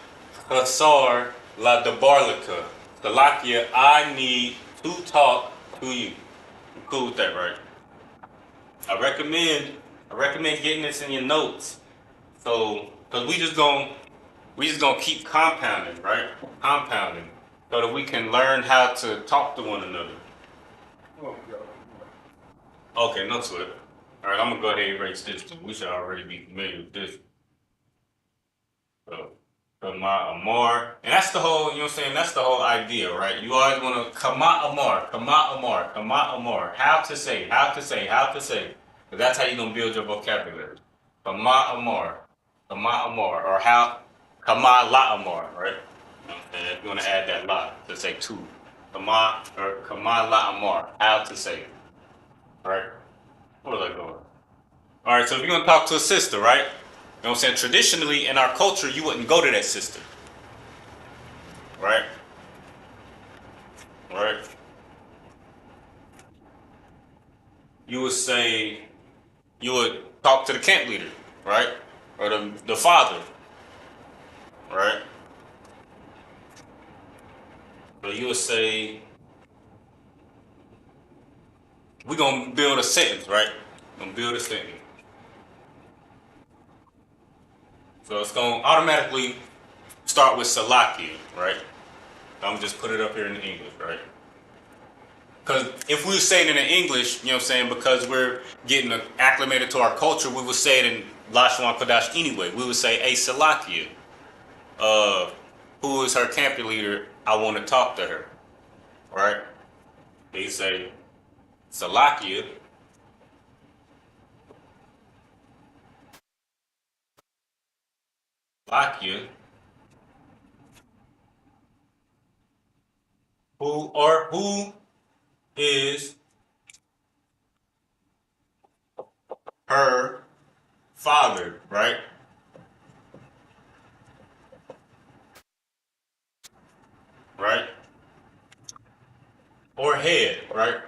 Hasar La Debarlica. Salakia, I need to talk to you. I'm cool with that, right? I recommend getting this in your notes. So, cause we just gonna keep compounding, right? Compounding, so that we can learn how to talk to one another. Okay, no sweat. All right, I'm gonna go ahead and erase this. We should already be familiar with this. So, Kama Amar. And that's the whole, you know what I'm saying? That's the whole idea, right? You always want to Kama Amar, Kama Amar, Kama Amar. How to say, how to say, how to say. Because that's how you're going to build your vocabulary. Kama Amar, Kama Amar. Or how, Kama La Amar, right? You know what I'm saying? If you want to add that la to say to. Kama, or Kama La Amar. How to say, right? Where was I going? All right, so if you're going to talk to a sister, right? You know what I'm saying? Traditionally, in our culture, you wouldn't go to that sister. Right? Right? You would say, you would talk to the camp leader, right? Or the father, right? So you would say, we're going to build a sentence, right? We're going to build a sentence. So it's going to automatically start with Salakia, right? I'm just put it up here in English, right? Because if we were saying it in English, you know what I'm saying, because we're getting acclimated to our culture, we would say it in Lashawan Qadash anyway. We would say, hey, Salakia, who is her camp leader? I want to talk to her, right? They say, Salakia, Salakia, who is her father, right? Right? Or head, right?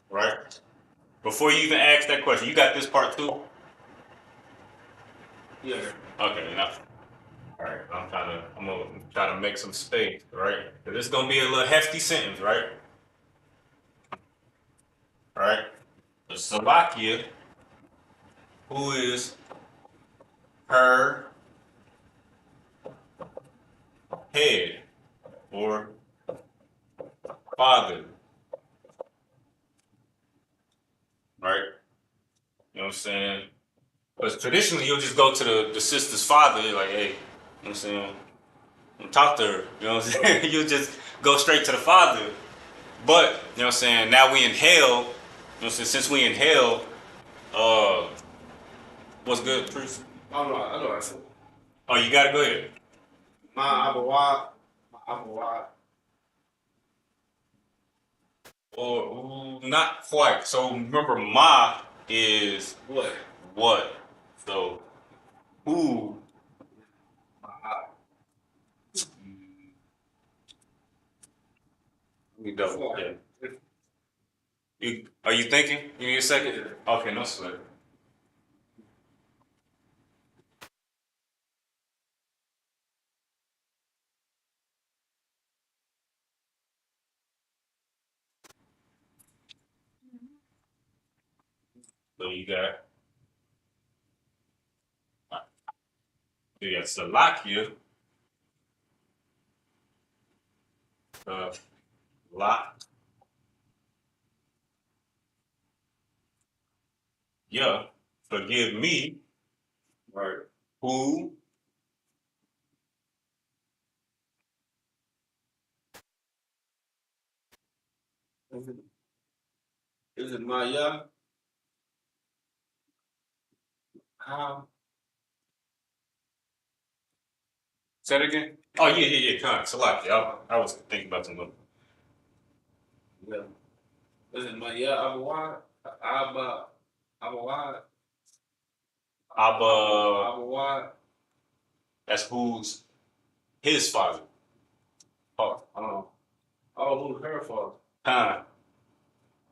Right? Before you even ask that question, you got this part too? Yeah. Okay, enough. All right, I'm gonna try to make some space, right? 'Cause this is gonna be a little hefty sentence, right? All right. The Slovakia, who is her head or father, right? You know what I'm saying? Because traditionally, you'll just go to the sister's father, you're like, hey, you know what I'm saying? Talk to her, you know what I'm saying? You just go straight to the father. But, you know what I'm saying, now we inhale, you know what I'm saying, since we inhale, uh, what's good, Priest? I know I said. Oh, you gotta go ahead. My Abawad. My Abawad. Or not quite. So remember, ma is What? what? So who? Let me double. Yeah. Are you thinking? Give me a second. Okay, no sweat. So you got Salakia, uh, La, yeah, forgive me, Right. who, Is it Maya? How? say it again? Oh, yeah, kind of, Salakia. I was thinking about something. Yeah. Is it Maya Abawad? Abawad? Abba, Abawad? that's who's his father. Oh, Who's her father? time.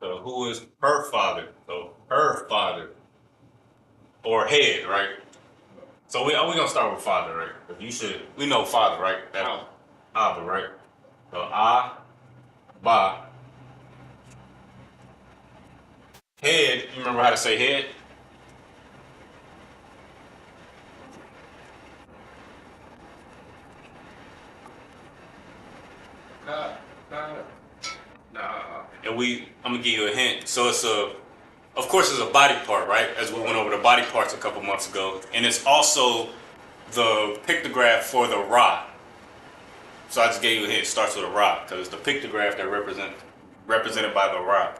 So who is her father? So her father or head, right? So we gonna start with father, right? We know father, right? That's How? Abba, right? So Ba, head. You remember how to say head? God, God. Nah. And I'm gonna give you a hint. So of course, it's a body part, right? As we went over the body parts a couple months ago, and it's also the pictograph for the Ra. So I just gave you a hint. It starts with a Ra because it's the pictograph that represented by the Ra.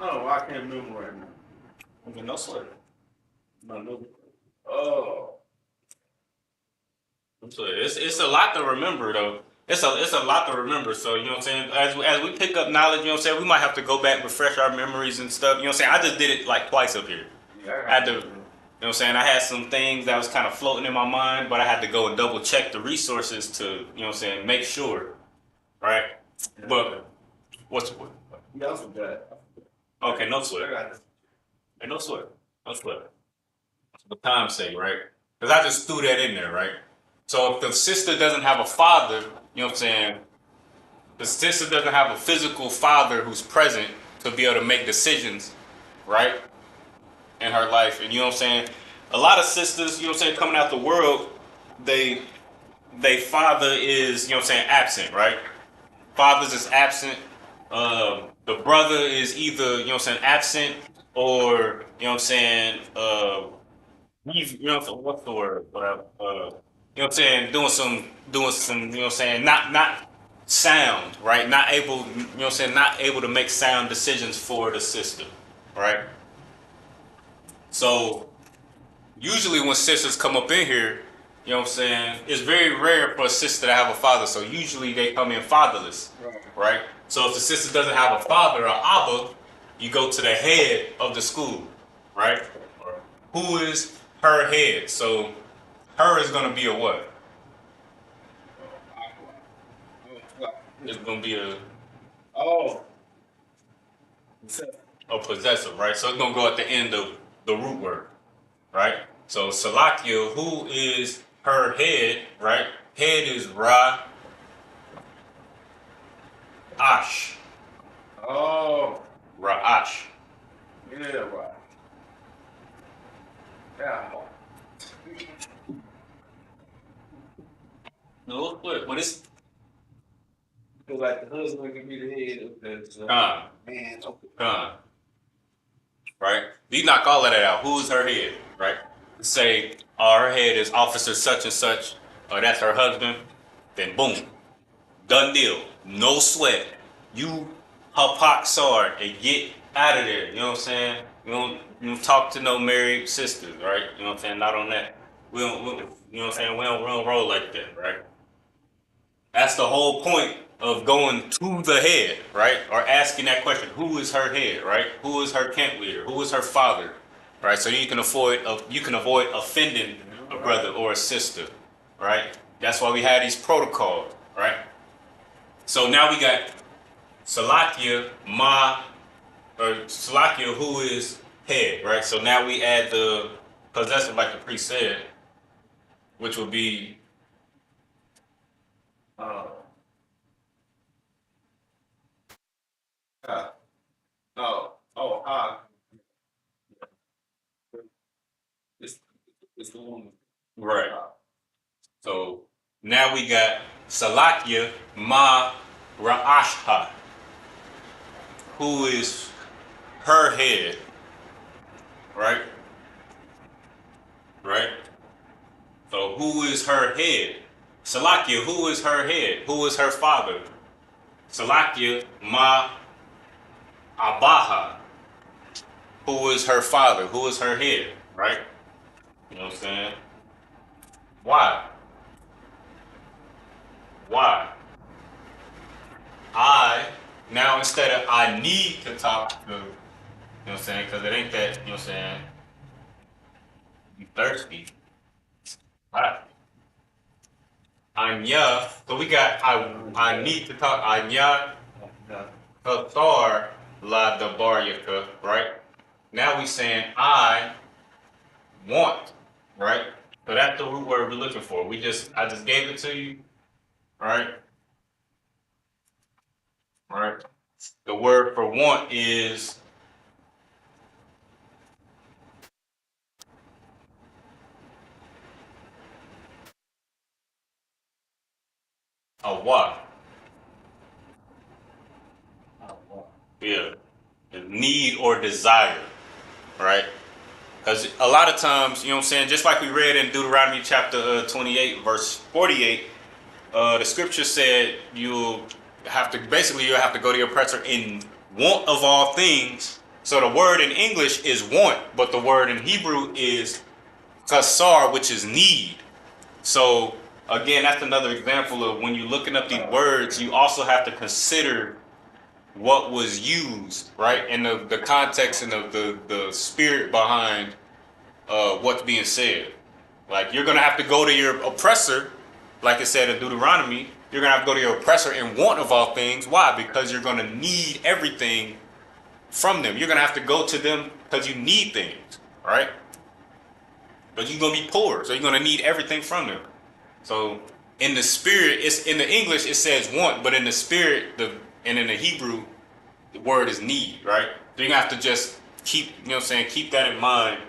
Oh, I can't remember right now. Okay, no sweat. No. Oh. So it's a lot to remember though. It's a lot to remember. So you know what I'm saying. As we pick up knowledge, you know what I'm saying. We might have to go back, refresh our memories and stuff. You know what I'm saying. I just did it like twice up here. Yeah. I had to, you know what I'm saying. I had some things that was kind of floating in my mind, but I had to go and double check the resources to, you know what I'm saying, make sure, right? But what's Yeah, I forgot. okay? No sweat. Hey, no sweat. No sweat. For time's sake, right? Because I just threw that in there, right? So if the sister doesn't have a father, you know what I'm saying. The sister doesn't have a physical father who's present to be able to make decisions, right, in her life. And you know what I'm saying? A lot of sisters, you know what I'm saying, coming out the world, they father is, you know what I'm saying, absent, right? Fathers is absent. The brother is either, you know what I'm saying, absent or, you know what I'm saying, you know what's the word? Whatever. You know what I'm saying? Doing some. You know what I'm saying? Not sound, right? Not able. You know what I'm saying? Not able to make sound decisions for the system, right? So usually when sisters come up in here, you know what I'm saying? It's very rare for a sister to have a father. So usually they come in fatherless, right? So if the sister doesn't have a father or Abba, you go to the head of the school, right? Who is her head? So her is gonna be a what? It's gonna be Oh. a possessive, right? So it's gonna go at the end of the root word, right? So Salakia, who is her head, right? Head is Ash. Oh. Ra'ash. Yeah, right. Yeah. No, but Because like the husband can be the head of the man. Okay. Right? You knock all of that out. Who's her head? Right? Say, oh, her head is officer such and such, or that's her husband. Then boom, done deal. No sweat. You her pot sword and get out of there. You know what I'm saying? You don't talk to no married sisters, right? You know what I'm saying? Not on that. You know what I'm saying? We don't roll like that, right? That's the whole point of going to the head, right? Or asking that question, who is her head, right? Who is her camp leader? Who is her father? Right? So you can avoid offending a brother or a sister, right? That's why we have these protocols, right? So now we got Salakia, Salakia, who is head, right? So now we add the possessive, like the priest said, which would be Uh, oh, it's the woman. right. So now we got Salakia Ma Ra'ashha, who is her head, right? Right? So who is her head? Salakia, who is her head? Who is her father? Salakia Ma Abaha, who is her father? Who is her head? Right? You know what I'm saying? Why? Why? Now instead of I need to talk to, you know what I'm saying? Because it ain't that, you know what I'm saying? You thirsty. Right. Anya. So we got I need to talk Anya Kathar La Dabaryaka, right? Now we saying I want, right? So that's the root word we're looking for. I just gave it to you, right? Right. The word for want is a what? Yeah. Need or desire, right? Because a lot of times, you know what I'm saying, just like we read in Deuteronomy chapter 28, verse 48, the scripture said you'll have to go to your oppressor in want of all things. So the word in English is want, but the word in Hebrew is kasar, which is need. So again, that's another example of when you're looking up these words, you also have to consider what was used, right? And the context and the spirit behind what's being said. Like you're gonna have to go to your oppressor, like it said in Deuteronomy, you're gonna have to go to your oppressor in want of all things. Why? Because you're gonna need everything from them. You're gonna have to go to them because you need things, right? But you're gonna be poor, so you're gonna need everything from them. So in the spirit, it's in the English it says want, but in the spirit, and in the Hebrew, the word is need, right? So you're gonna have to just keep, you know what I'm saying, keep that in mind,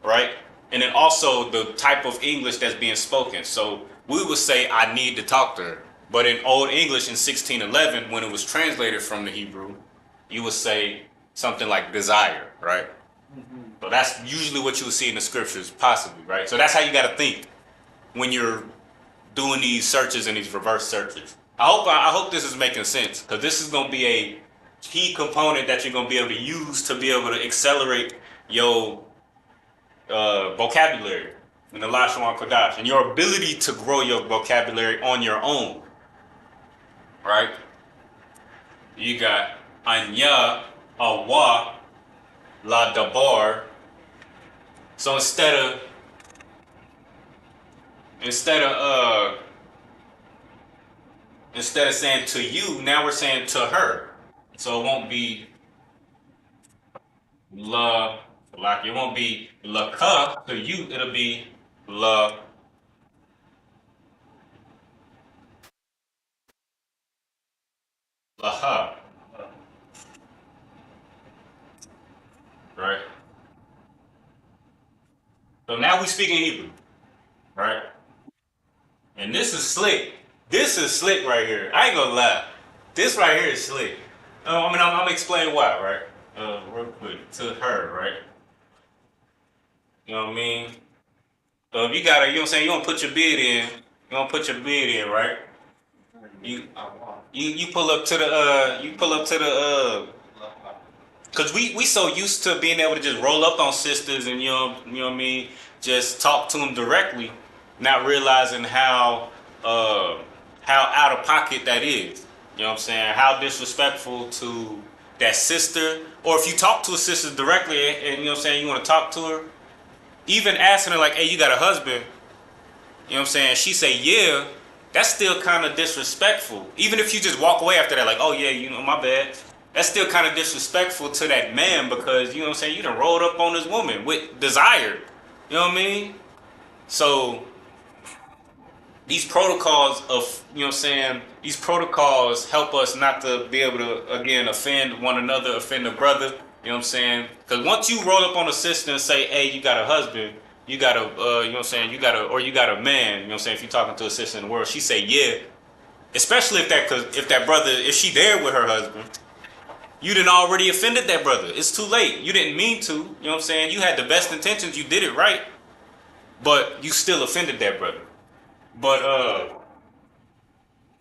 right? And then also the type of English that's being spoken. So we would say, I need to talk to her. But in Old English in 1611, when it was translated from the Hebrew, you would say something like desire, right? So that's usually what you would see in the scriptures, possibly, right? So that's how you got to think when you're doing these searches and these reverse searches. I hope this is making sense, because this is going to be a key component that you're going to be able to use to be able to accelerate your vocabulary in the Lashawan Qadash and your ability to grow your vocabulary on your own, right? You got Anya, Awa, La Dabar. So instead of saying to you, now we're saying to her. So it won't be la, like it won't be la ka to you. It'll be la ha, right? So now we speak in Hebrew, right? And this is slick. This is slick right here. I ain't gonna lie. This right here is slick. I'm gonna explain why, right? Real quick to her, right? You know what I mean? So if you gotta, you know what I'm saying, you don't put your bid in, right? You you pull up to the cause we so used to being able to just roll up on sisters and you know what I mean, just talk to them directly, not realizing how out of pocket that is. You know what I'm saying? How disrespectful to that sister, or if you talk to a sister directly and you know what I'm saying, you want to talk to her, even asking her like, "Hey, you got a husband?" You know what I'm saying? She say, "Yeah." That's still kind of disrespectful. Even if you just walk away after that, like, "Oh yeah, you know, my bad." That's still kind of disrespectful to that man because you know what I'm saying. You done rolled up on this woman with desire. You know what I mean? So these protocols of, you know what I'm saying, these protocols help us not to be able to, again, offend one another, offend a brother, you know what I'm saying? Because once you roll up on a sister and say, hey, you got a husband, you got a, you know what I'm saying, you got a man, you know what I'm saying, if you're talking to a sister in the world, she say, yeah, especially if that brother, if she there with her husband, you done already offended that brother. It's too late. You didn't mean to, you know what I'm saying? You had the best intentions, you did it right, but you still offended that brother. But,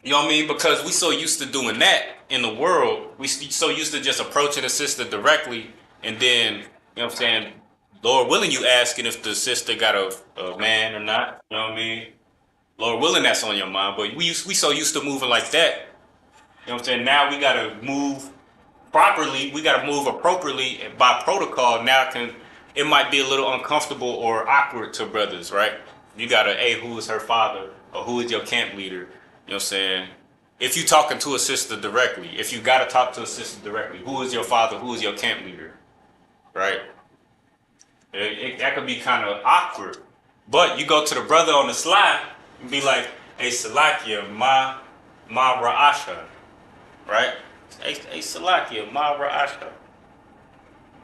you know what I mean? Because we so used to doing that in the world, we so used to just approaching a sister directly, and then, you know what I'm saying, Lord willing, you asking if the sister got a man or not. You know what I mean? Lord willing, that's on your mind. But we so used to moving like that. You know what I'm saying? Now we gotta move properly. We gotta move appropriately by protocol. Now it might be a little uncomfortable or awkward to brothers, right? You gotta, hey, who is her father or who is your camp leader? You know what I'm saying? If you talking to a sister directly, if you gotta talk to a sister directly, who is your father? Who is your camp leader? Right? That could be kind of awkward. But you go to the brother on the slide and be like, hey, Salakia, ma ra'asha. Right? Hey, Salakia, ma ra'asha.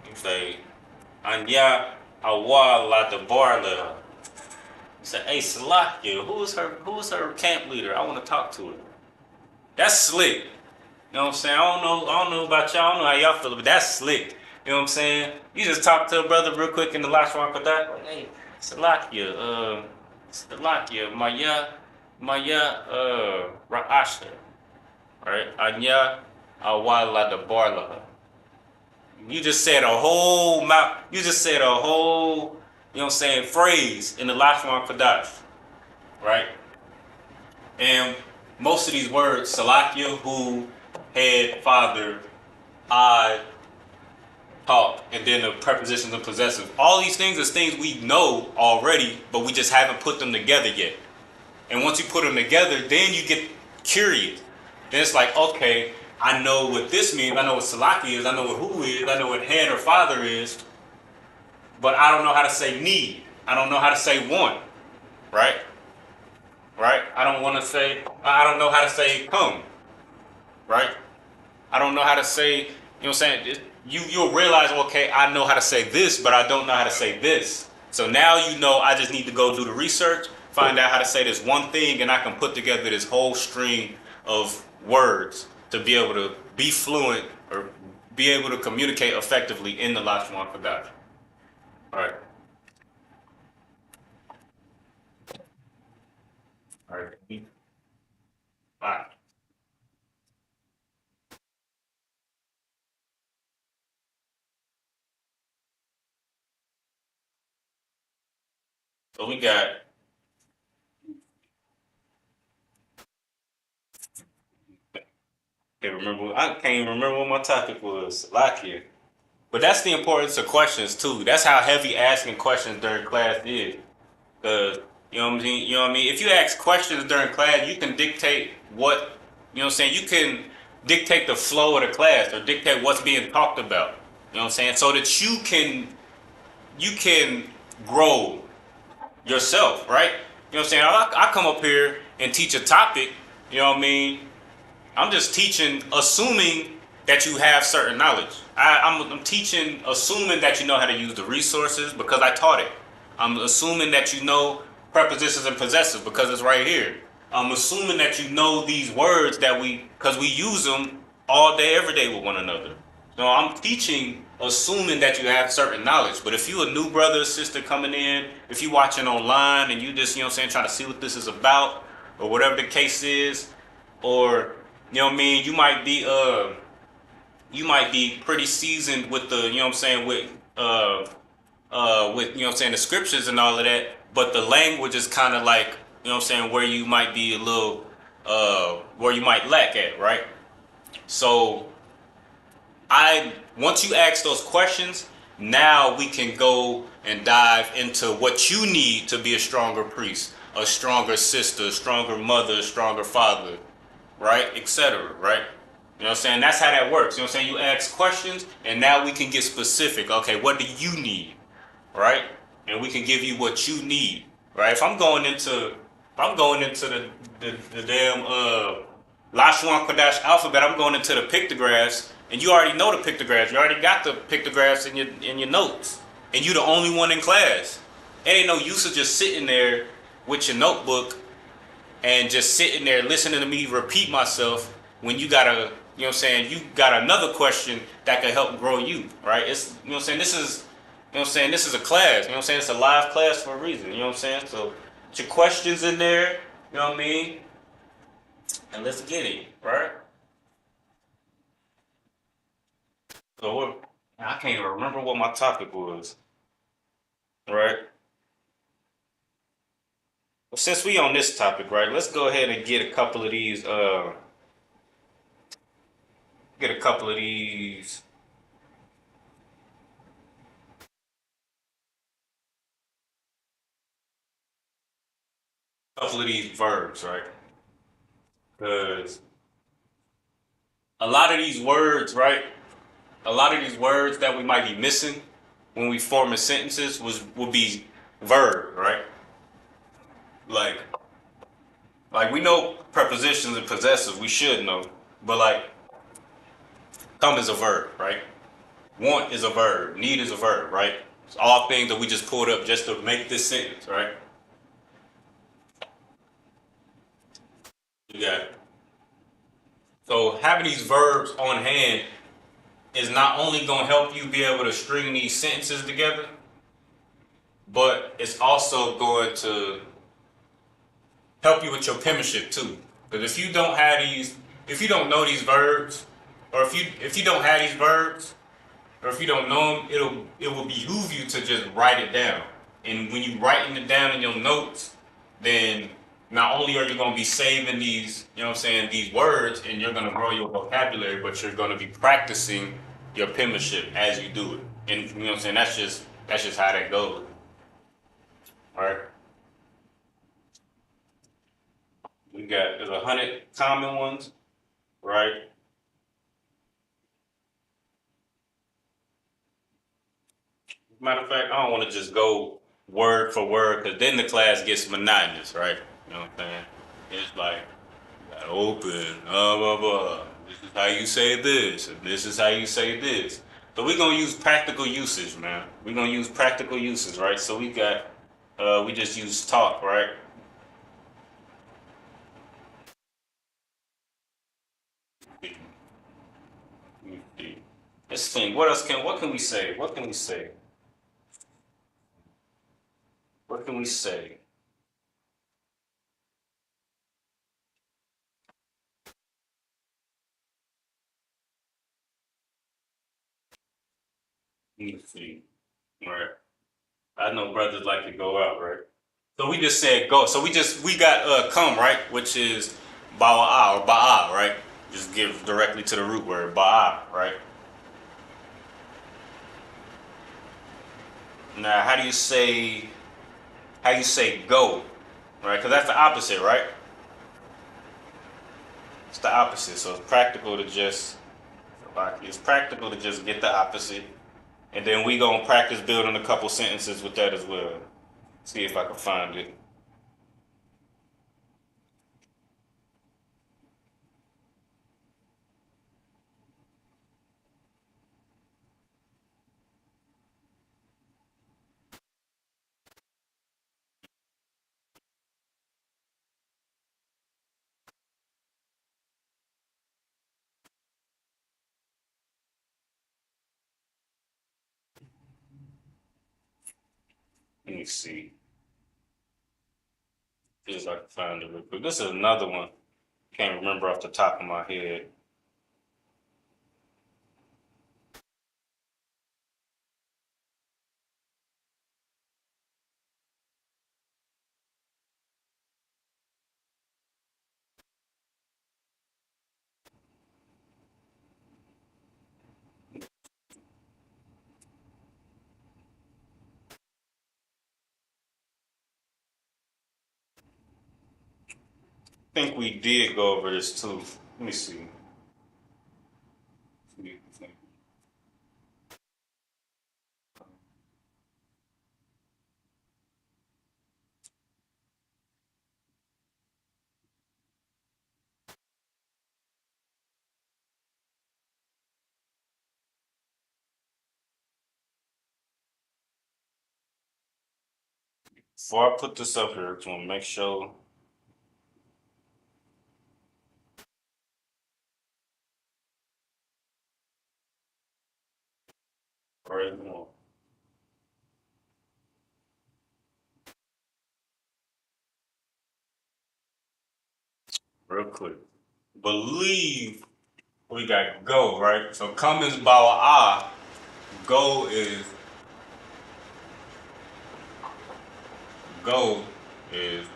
You say, Anya awa la debar leha. You say, hey, Salakia, who is her camp leader? I want to talk to her. That's slick. You know what I'm saying? I don't know about y'all. I don't know how y'all feel, but that's slick. You know what I'm saying? You just talk to a brother real quick in the Lashawan Qadash, like, hey, Salakia, Maya, Ra'asha, right? Anya, Awala the Barlaha. You just said a whole you just said a whole, you know what I'm saying, phrase in the Lashawan Qadash, right? And most of these words, Salakia, who, head, father, I, talk, and then the prepositions and possessive. All these things is things we know already, but we just haven't put them together yet. And once you put them together, then you get curious. Then it's like, okay, I know what this means. I know what Salaki is. I know what who is. I know what head or father is. But I don't know how to say need. I don't know how to say want. Right? Right? I don't know how to say come. Right? I don't know how to say, you know what I'm saying? You'll realize, okay, I know how to say this, but I don't know how to say this. So now you know I just need to go do the research, find out how to say this one thing, and I can put together this whole string of words to be able to be fluent or be able to communicate effectively in the Lashawan Qadash. All right. All right. All right. So we got, I can't even remember what my topic was. Lakia. But that's the importance of questions too. That's how heavy asking questions during class is. Cause you know what I mean. You know what I mean. If you ask questions during class, you can dictate what, you know what I'm saying. You can dictate the flow of the class or dictate what's being talked about. You know what I'm saying. So that you can grow yourself, right? You know what I'm saying. I come up here and teach a topic. You know what I mean. I'm just teaching, assuming that you have certain knowledge. I'm teaching, assuming that you know how to use the resources because I taught it. I'm assuming that you know prepositions and possessives because it's right here. I'm assuming that you know these words because we use them all day, every day with one another. So I'm teaching, assuming that you have certain knowledge. But if you a new brother or sister coming in, if you watching online and you just, you know what I'm saying, trying to see what this is about, or whatever the case is, or, you know what I mean, you might be pretty seasoned with the, you know what I'm saying, with you know what I'm saying, the scriptures and all of that, but the language is kind of like, you know what I'm saying, where you might be a little where you might lack at, right? So I once you ask those questions, now we can go and dive into what you need to be a stronger priest, a stronger sister, a stronger mother, a stronger father, right, etc., right? You know what I'm saying? That's how that works. You know what I'm saying? You ask questions and now we can get specific. Okay, what do you need? Right? And we can give you what you need, right? If I'm going into the damn Lashawan Qadash alphabet, I'm going into the pictographs, and you already know the pictographs. You already got the pictographs in your notes, and you the only one in class. It ain't no use of just sitting there with your notebook and just sitting there listening to me repeat myself when you got a, you know what I'm saying, you got another question that could help grow you, right? It's, you know what I'm saying, this is, you know what I'm saying, this is a class, you know what I'm saying, it's a live class for a reason, you know what I'm saying? So put your questions in there, you know what I mean? And let's get it, right? So I can't even remember what my topic was, right? Well, since we on this topic, right, let's go ahead and get a couple of these, get a couple of these verbs, right? Because a lot of these words, right? A lot of these words that we might be missing when we forming sentences would be verb, right? Like like we know prepositions and possessives, we should know, but like come is a verb, right? Want is a verb, need is a verb, right? It's all things that we just pulled up just to make this sentence, right? You got it. So having these verbs on hand is not only going to help you be able to string these sentences together, but it's also going to help you with your penmanship too. Because if you don't know these verbs, or if you don't have these verbs, or if you don't know them, it will behoove you to just write it down. And when you writing it down in your notes, then not only are you going to be saving these, you know what I'm saying, these words, and you're going to grow your vocabulary, but you're going to be practicing your penmanship as you do it. And you know what I'm saying? That's just how that goes. All right. There's 100 common ones, right? Matter of fact, I don't want to just go word for word because then the class gets monotonous, right? You know what I'm saying? It's like, you gotta open, blah, blah, blah. This is how you say this, and this is how you say this. So we're going to use practical usage, man. We're going to use practical uses, right? So we just use talk, right? Let's think. What can we say? What can we say? What can we say? Let me see. Right. I know brothers like to go out, right? So we just said go. So we got come, right? Which is ba'a or ba'a, right? Just give directly to the root word, ba'a, right? Now how you say go, right? Because that's the opposite, right? It's the opposite. So it's practical to just get the opposite. And then we gonna practice building a couple sentences with that as well. See if I can find it. me see. See if I can find it real quick. This is another one. Can't remember off the top of my head. I think we did go over this too. Let me see. Before I put this up here, I just want to make sure. Right now. Real quick. Believe we got go, right? So come is bawa, go is go is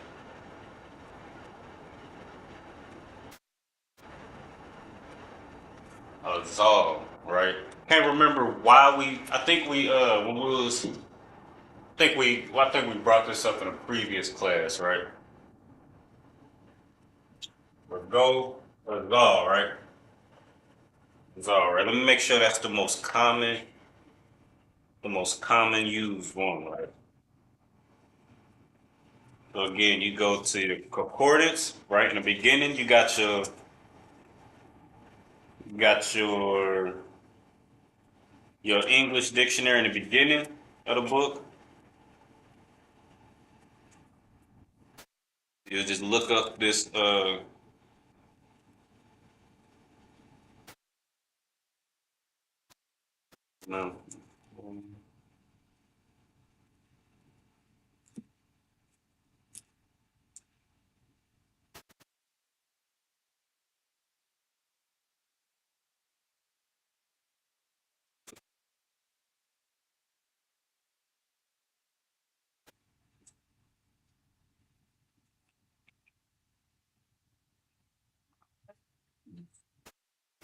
Azal, right? Can't remember why I think we when we was I think we brought this up in a previous class, right? But go Azal, right? Azal, right? Let me make sure that's the most common used one, right? So again, you go to the concordance, right? In the beginning, you got your English dictionary in the beginning of the book. You just look up this no.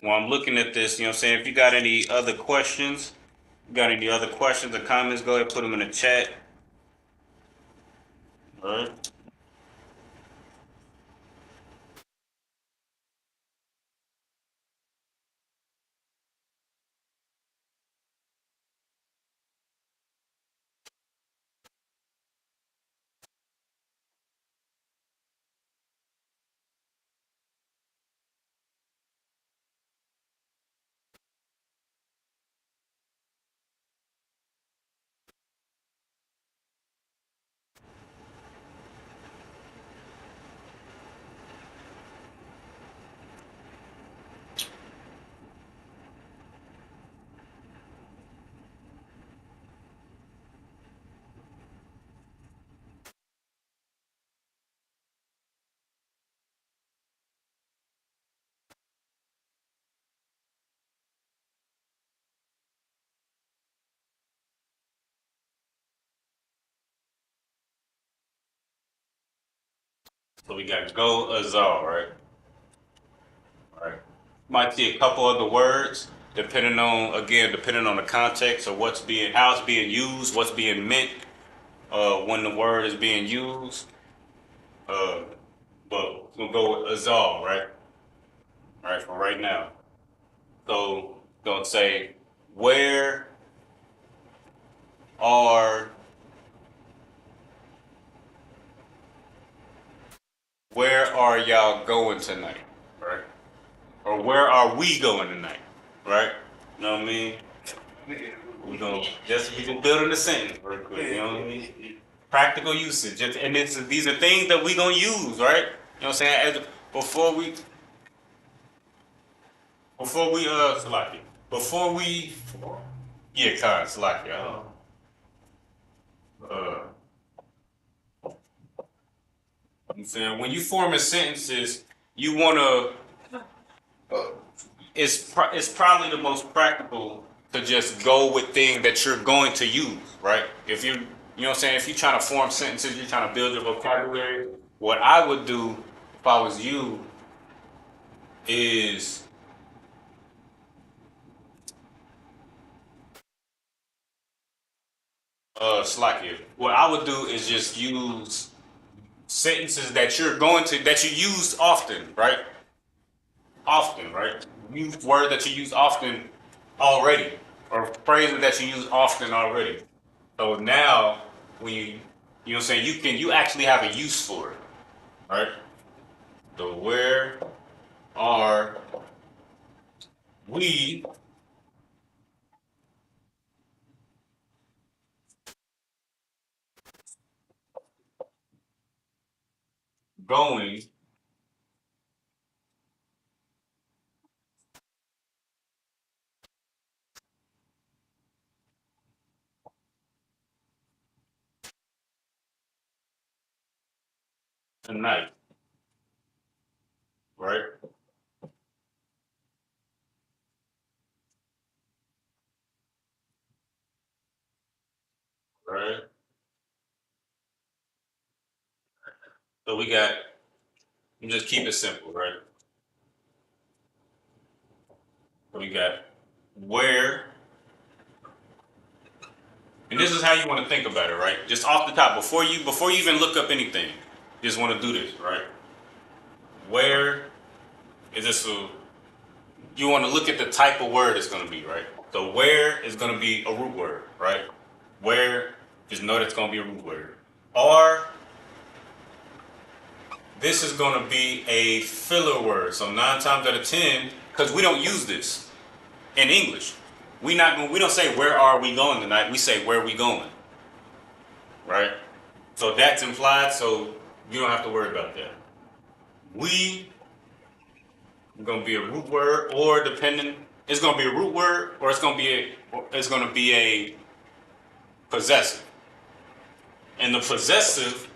While I'm looking at this, you know what I'm saying? If you got any other questions, or comments, go ahead and put them in the chat. All right. So we got go Azal, right? All right. Might see a couple other words depending on the context or how it's being used, what's being meant when the word is being used. Uh, but we'll go with Azal, right? All right, for right now. So gonna say, where are where are y'all going tonight? Right? Or where are we going tonight? Right? You know what I mean? We can build in a sentence real quick, you know what I mean? Practical usage. And these are things that we gonna use, right? You know what I'm saying? Before we Salaki. Before we Yeah, Khan, Salaki. I'm saying when you forming sentences, you wanna. It's probably the most practical to just go with things that you're going to use, right? If you know what I'm saying, if you're trying to form sentences, you're trying to build your vocabulary. What I would do if I was you is slack. What I would do is just use sentences that that you use often, right? Often, right? Use word that you use often already, or phrases that you use often already. So now, when you know what I'm saying, you actually have a use for it, right? So where are we going tonight, right? Right. So we got. You just keep it simple, right? So we got where, and this is how you want to think about it, right? Just off the top, before you even look up anything, you just want to do this, right? Where is this? You want to look at the type of word it's going to be, right? So where is going to be a root word, right? Where, just know that's going to be a root word. Or this is going to be a filler word. So 9 times out of 10, because we don't use this in English, we don't say where are we going tonight. We say where are we going, right? So that's implied. So you don't have to worry about that. We going to be a root word, or depending, it's going to be a root word, or it's going to be a possessive. And the possessive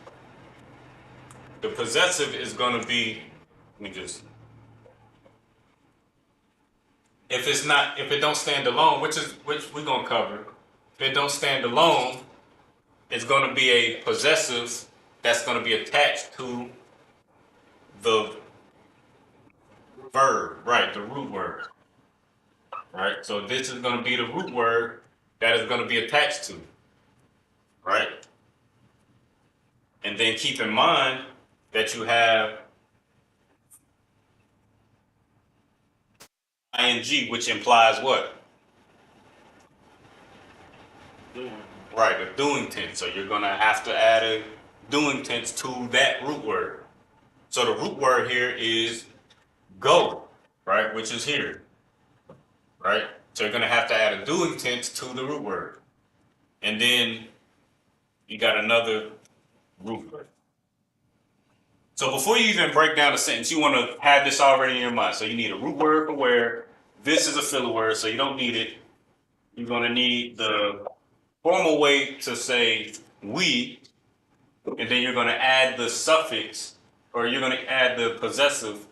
is going to be, let me just, if it don't stand alone, which we're going to cover, if it don't stand alone, it's going to be a possessive that's going to be attached to the verb, right? The root word, right? So this is going to be the root word that is going to be attached to, right? And then keep in mind that you have ing, which implies what? Right, a doing tense. So you're gonna have to add a doing tense to that root word. So the root word here is go, right? Which is here, right? So you're gonna have to add a doing tense to the root word. And then you got another root word. So before you even break down a sentence, you want to have this already in your mind. So you need a root word for where. This is a filler word, so you don't need it. You're gonna need the formal way to say we, and then you're going to add the suffix, or you're going to add the possessive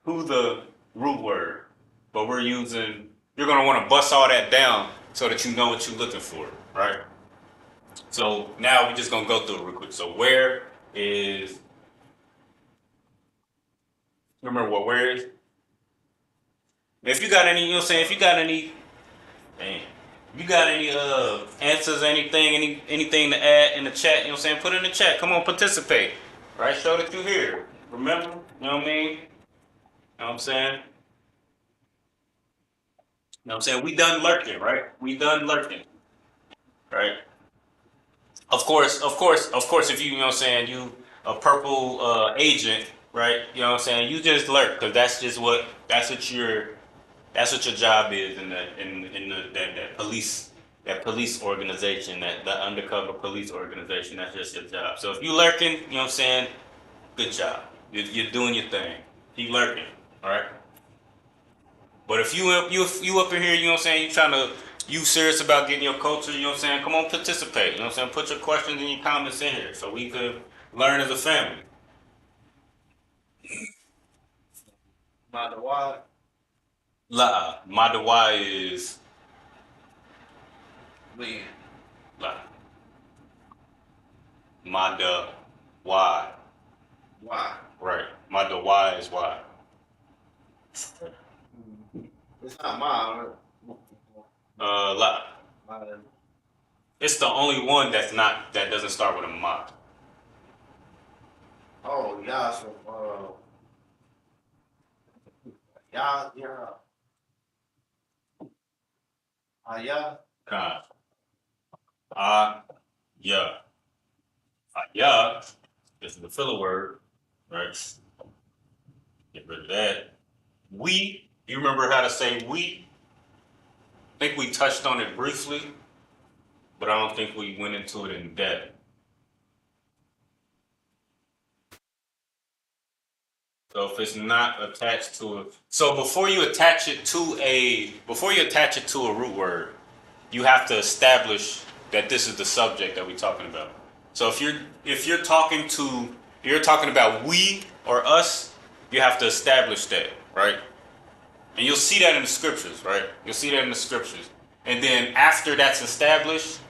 to the root word. But you're going to want to bust all that down so that you know what you're looking for, right? So now we're just going to go through it real quick. So where is, remember what where is? If you got any, you know what I'm saying, if you got any, man, you got any answers, anything to add in the chat, you know what I'm saying? Put it in the chat. Come on, participate. Right? Show that you're here. Remember? You know what I mean? You know what I'm saying? You know what I'm saying? We done lurking, right? We done lurking. Right? Of course, if you know what I'm saying, you a purple agent, right? You know what I'm saying? You just lurk, because that's what your job is that police organization, that undercover police organization. That's just your job. So if you lurking, you know what I'm saying, good job. You're doing your thing. Keep lurking, all right. But if you up in here, you know what I'm saying, you serious about getting your culture, you know what I'm saying, come on, participate. You know what I'm saying, put your questions and your comments in here so we could learn as a family. Madawai. La. Madawai is Man. la. Madawai. Why? Right. Madawai is why. It's not mine. La. Right? It's the only one that doesn't start with a ma. Oh, yeah. So, yeah, yeah. Yeah. Con. Ah, yeah. Yeah is the filler word, right? Get rid of that. We, you remember how to say we? I think we touched on it briefly, but I don't think we went into it in depth. So if it's not attached to it, so before you attach it to a root word, you have to establish that this is the subject that we're talking about. So you're talking about we or us, you have to establish that, right? And you'll see that in the scriptures, right? You'll see that in the scriptures. And then after that's established,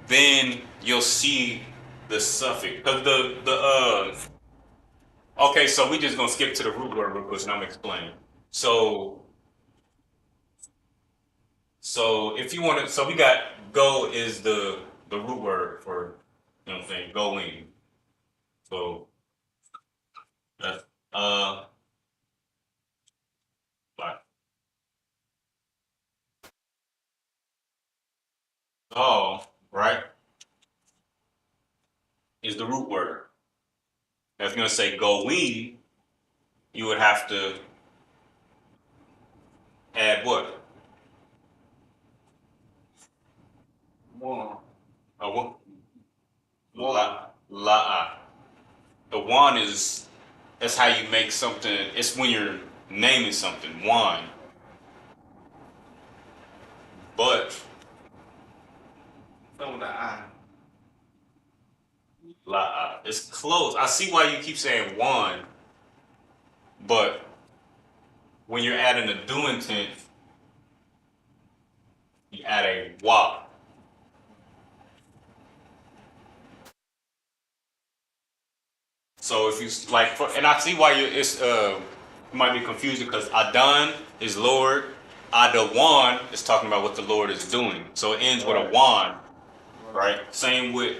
then you'll see the suffix. Because okay, so we just gonna skip to the root word real quick and I'm explaining. So if you want to, so we got go is the root word for, you know what I'm saying, going. So that's like oh, right, is the root word. Now, if you're gonna say going, you would have to add what? One. A what? One. La. The one is that's how you make something. It's when you're naming something. One. But Some of the I. la. It's close. I see why you keep saying one, but when you're adding a do intent, you add a wa. So if you like, and I see why you might be confusing because Adon is Lord, Adawan is talking about what the Lord is doing. So it ends with a wan, right? Same with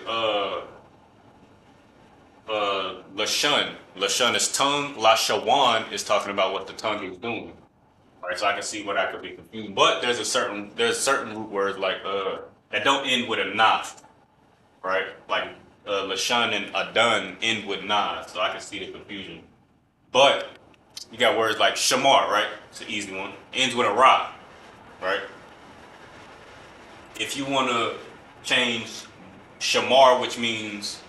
Lashun. Lashun is tongue. Lashawan is talking about what the tongue is doing. Right, so I can see what I could be confused. But there's certain root words like that don't end with a na, right? Like Lashun and Adon end with na, so I can see the confusion. But you got words like shamar, right? It's an easy one. Ends with a ra, right? If you want to change shamar, which means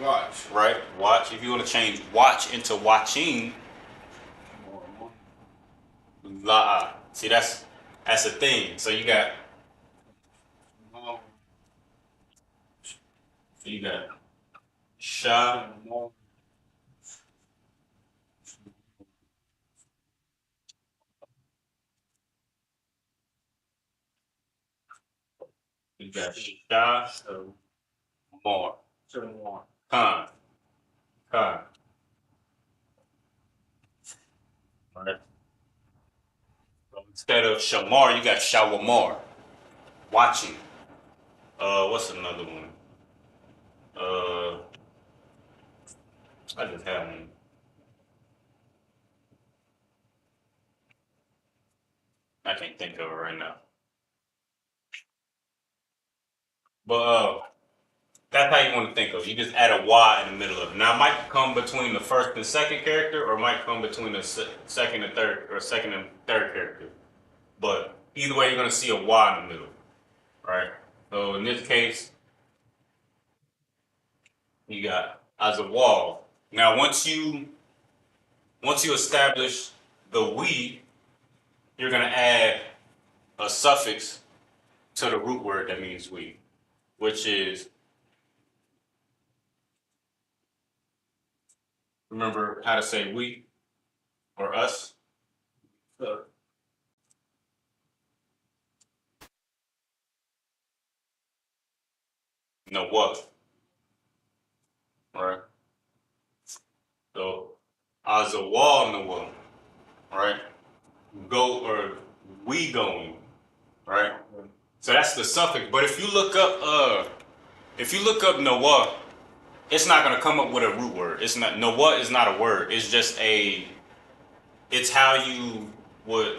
Watch. right, watch. If you want to change watch into watching, la. See, that's a thing. So you got sha. You got sha. More. Con. Con. Right. So instead of shamar, you got shawamar. Watching. What's another one? Uh, I just had one. I can't think of it right now. But that's how you want to think of it. You just add a Y in the middle of it. Now, it might come between the first and second character, or it might come between the second and third, or second and third character. But either way, you're going to see a Y in the middle, right? So in this case, you got as a wall. Now, once you establish the we, you're going to add a suffix to the root word that means we, which is remember how to say we or us? No what? Right? So Azawal Noah, right? Go or we going, right? So that's the suffix. But if you look up Noah, it's not gonna come up with a root word. It's not Noah is not a word. It's just it's how you would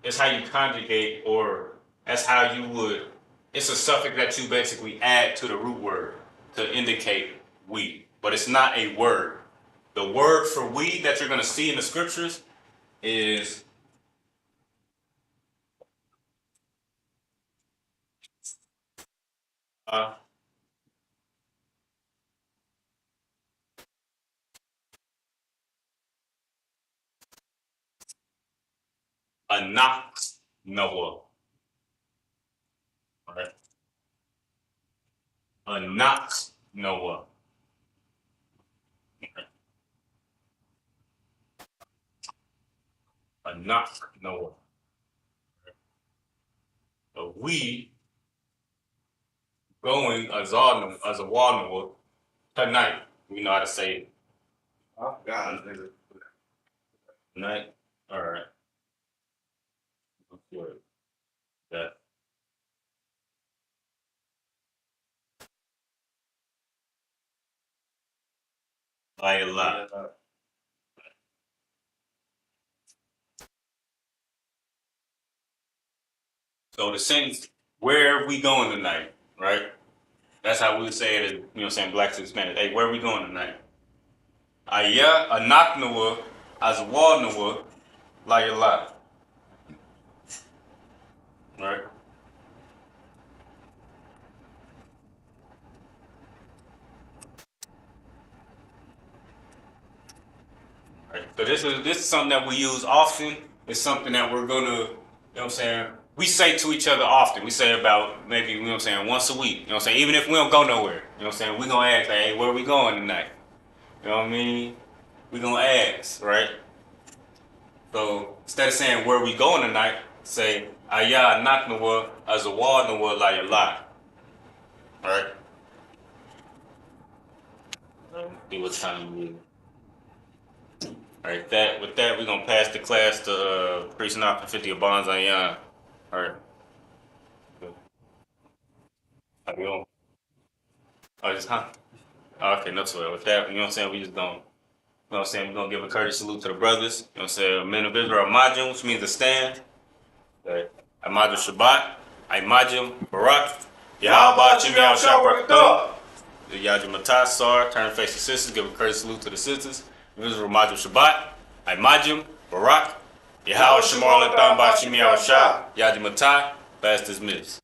it's how you conjugate, or that's how you would, it's a suffix that you basically add to the root word to indicate we. But it's not a word. The word for we that you're gonna see in the scriptures is uh, anak Noah. Right? Anak Noah. Anak Noah. So we going as a wall Noah tonight. We know how to say it. I forgot, nigga. Tonight. All right. Good. That. I lie. So the sentence, where are we going tonight? Right? That's how we would say it, you know what I'm saying, blacks and Spanish. Hey, where are we going tonight? Aya, anak Noah, as wall Noah, lie a lie. Right? Right. So this is something that we use often. It's something that we're gonna, you know what I'm saying, we say to each other often. We say about maybe, you know what I'm saying, once a week. You know what I'm saying? Even if we don't go nowhere. You know what I'm saying? We gonna ask, hey, where are we going tonight? You know what I mean? We gonna ask, right? So instead of saying where are we going tonight, say Aya Naknawa Azawad Nawa La Yala. Alright? See what time it is. Alright, with that we're gonna pass the class to Priest Knock and 50 Bonds on Yan. Alright. How we on? Oh, just huh? Oh, okay, no sweat. With that, you know what I'm saying, we just gonna, you know what I'm saying, we're gonna give a courteous salute to the brothers. You know what I'm saying? Men of Israel Amajim, which means to stand. Okay. Amajim Shabbat, Imajim Barak, Yahweh Jimmy Al Shabbat. The Yajim Matasar, turn face to sisters, give a courteous salute to the sisters. Israel Majim Shabbat, Imajim Barak, Yahweh Shemar Latam Bashimi Al Shah, Yajim Matai, fast dismissed.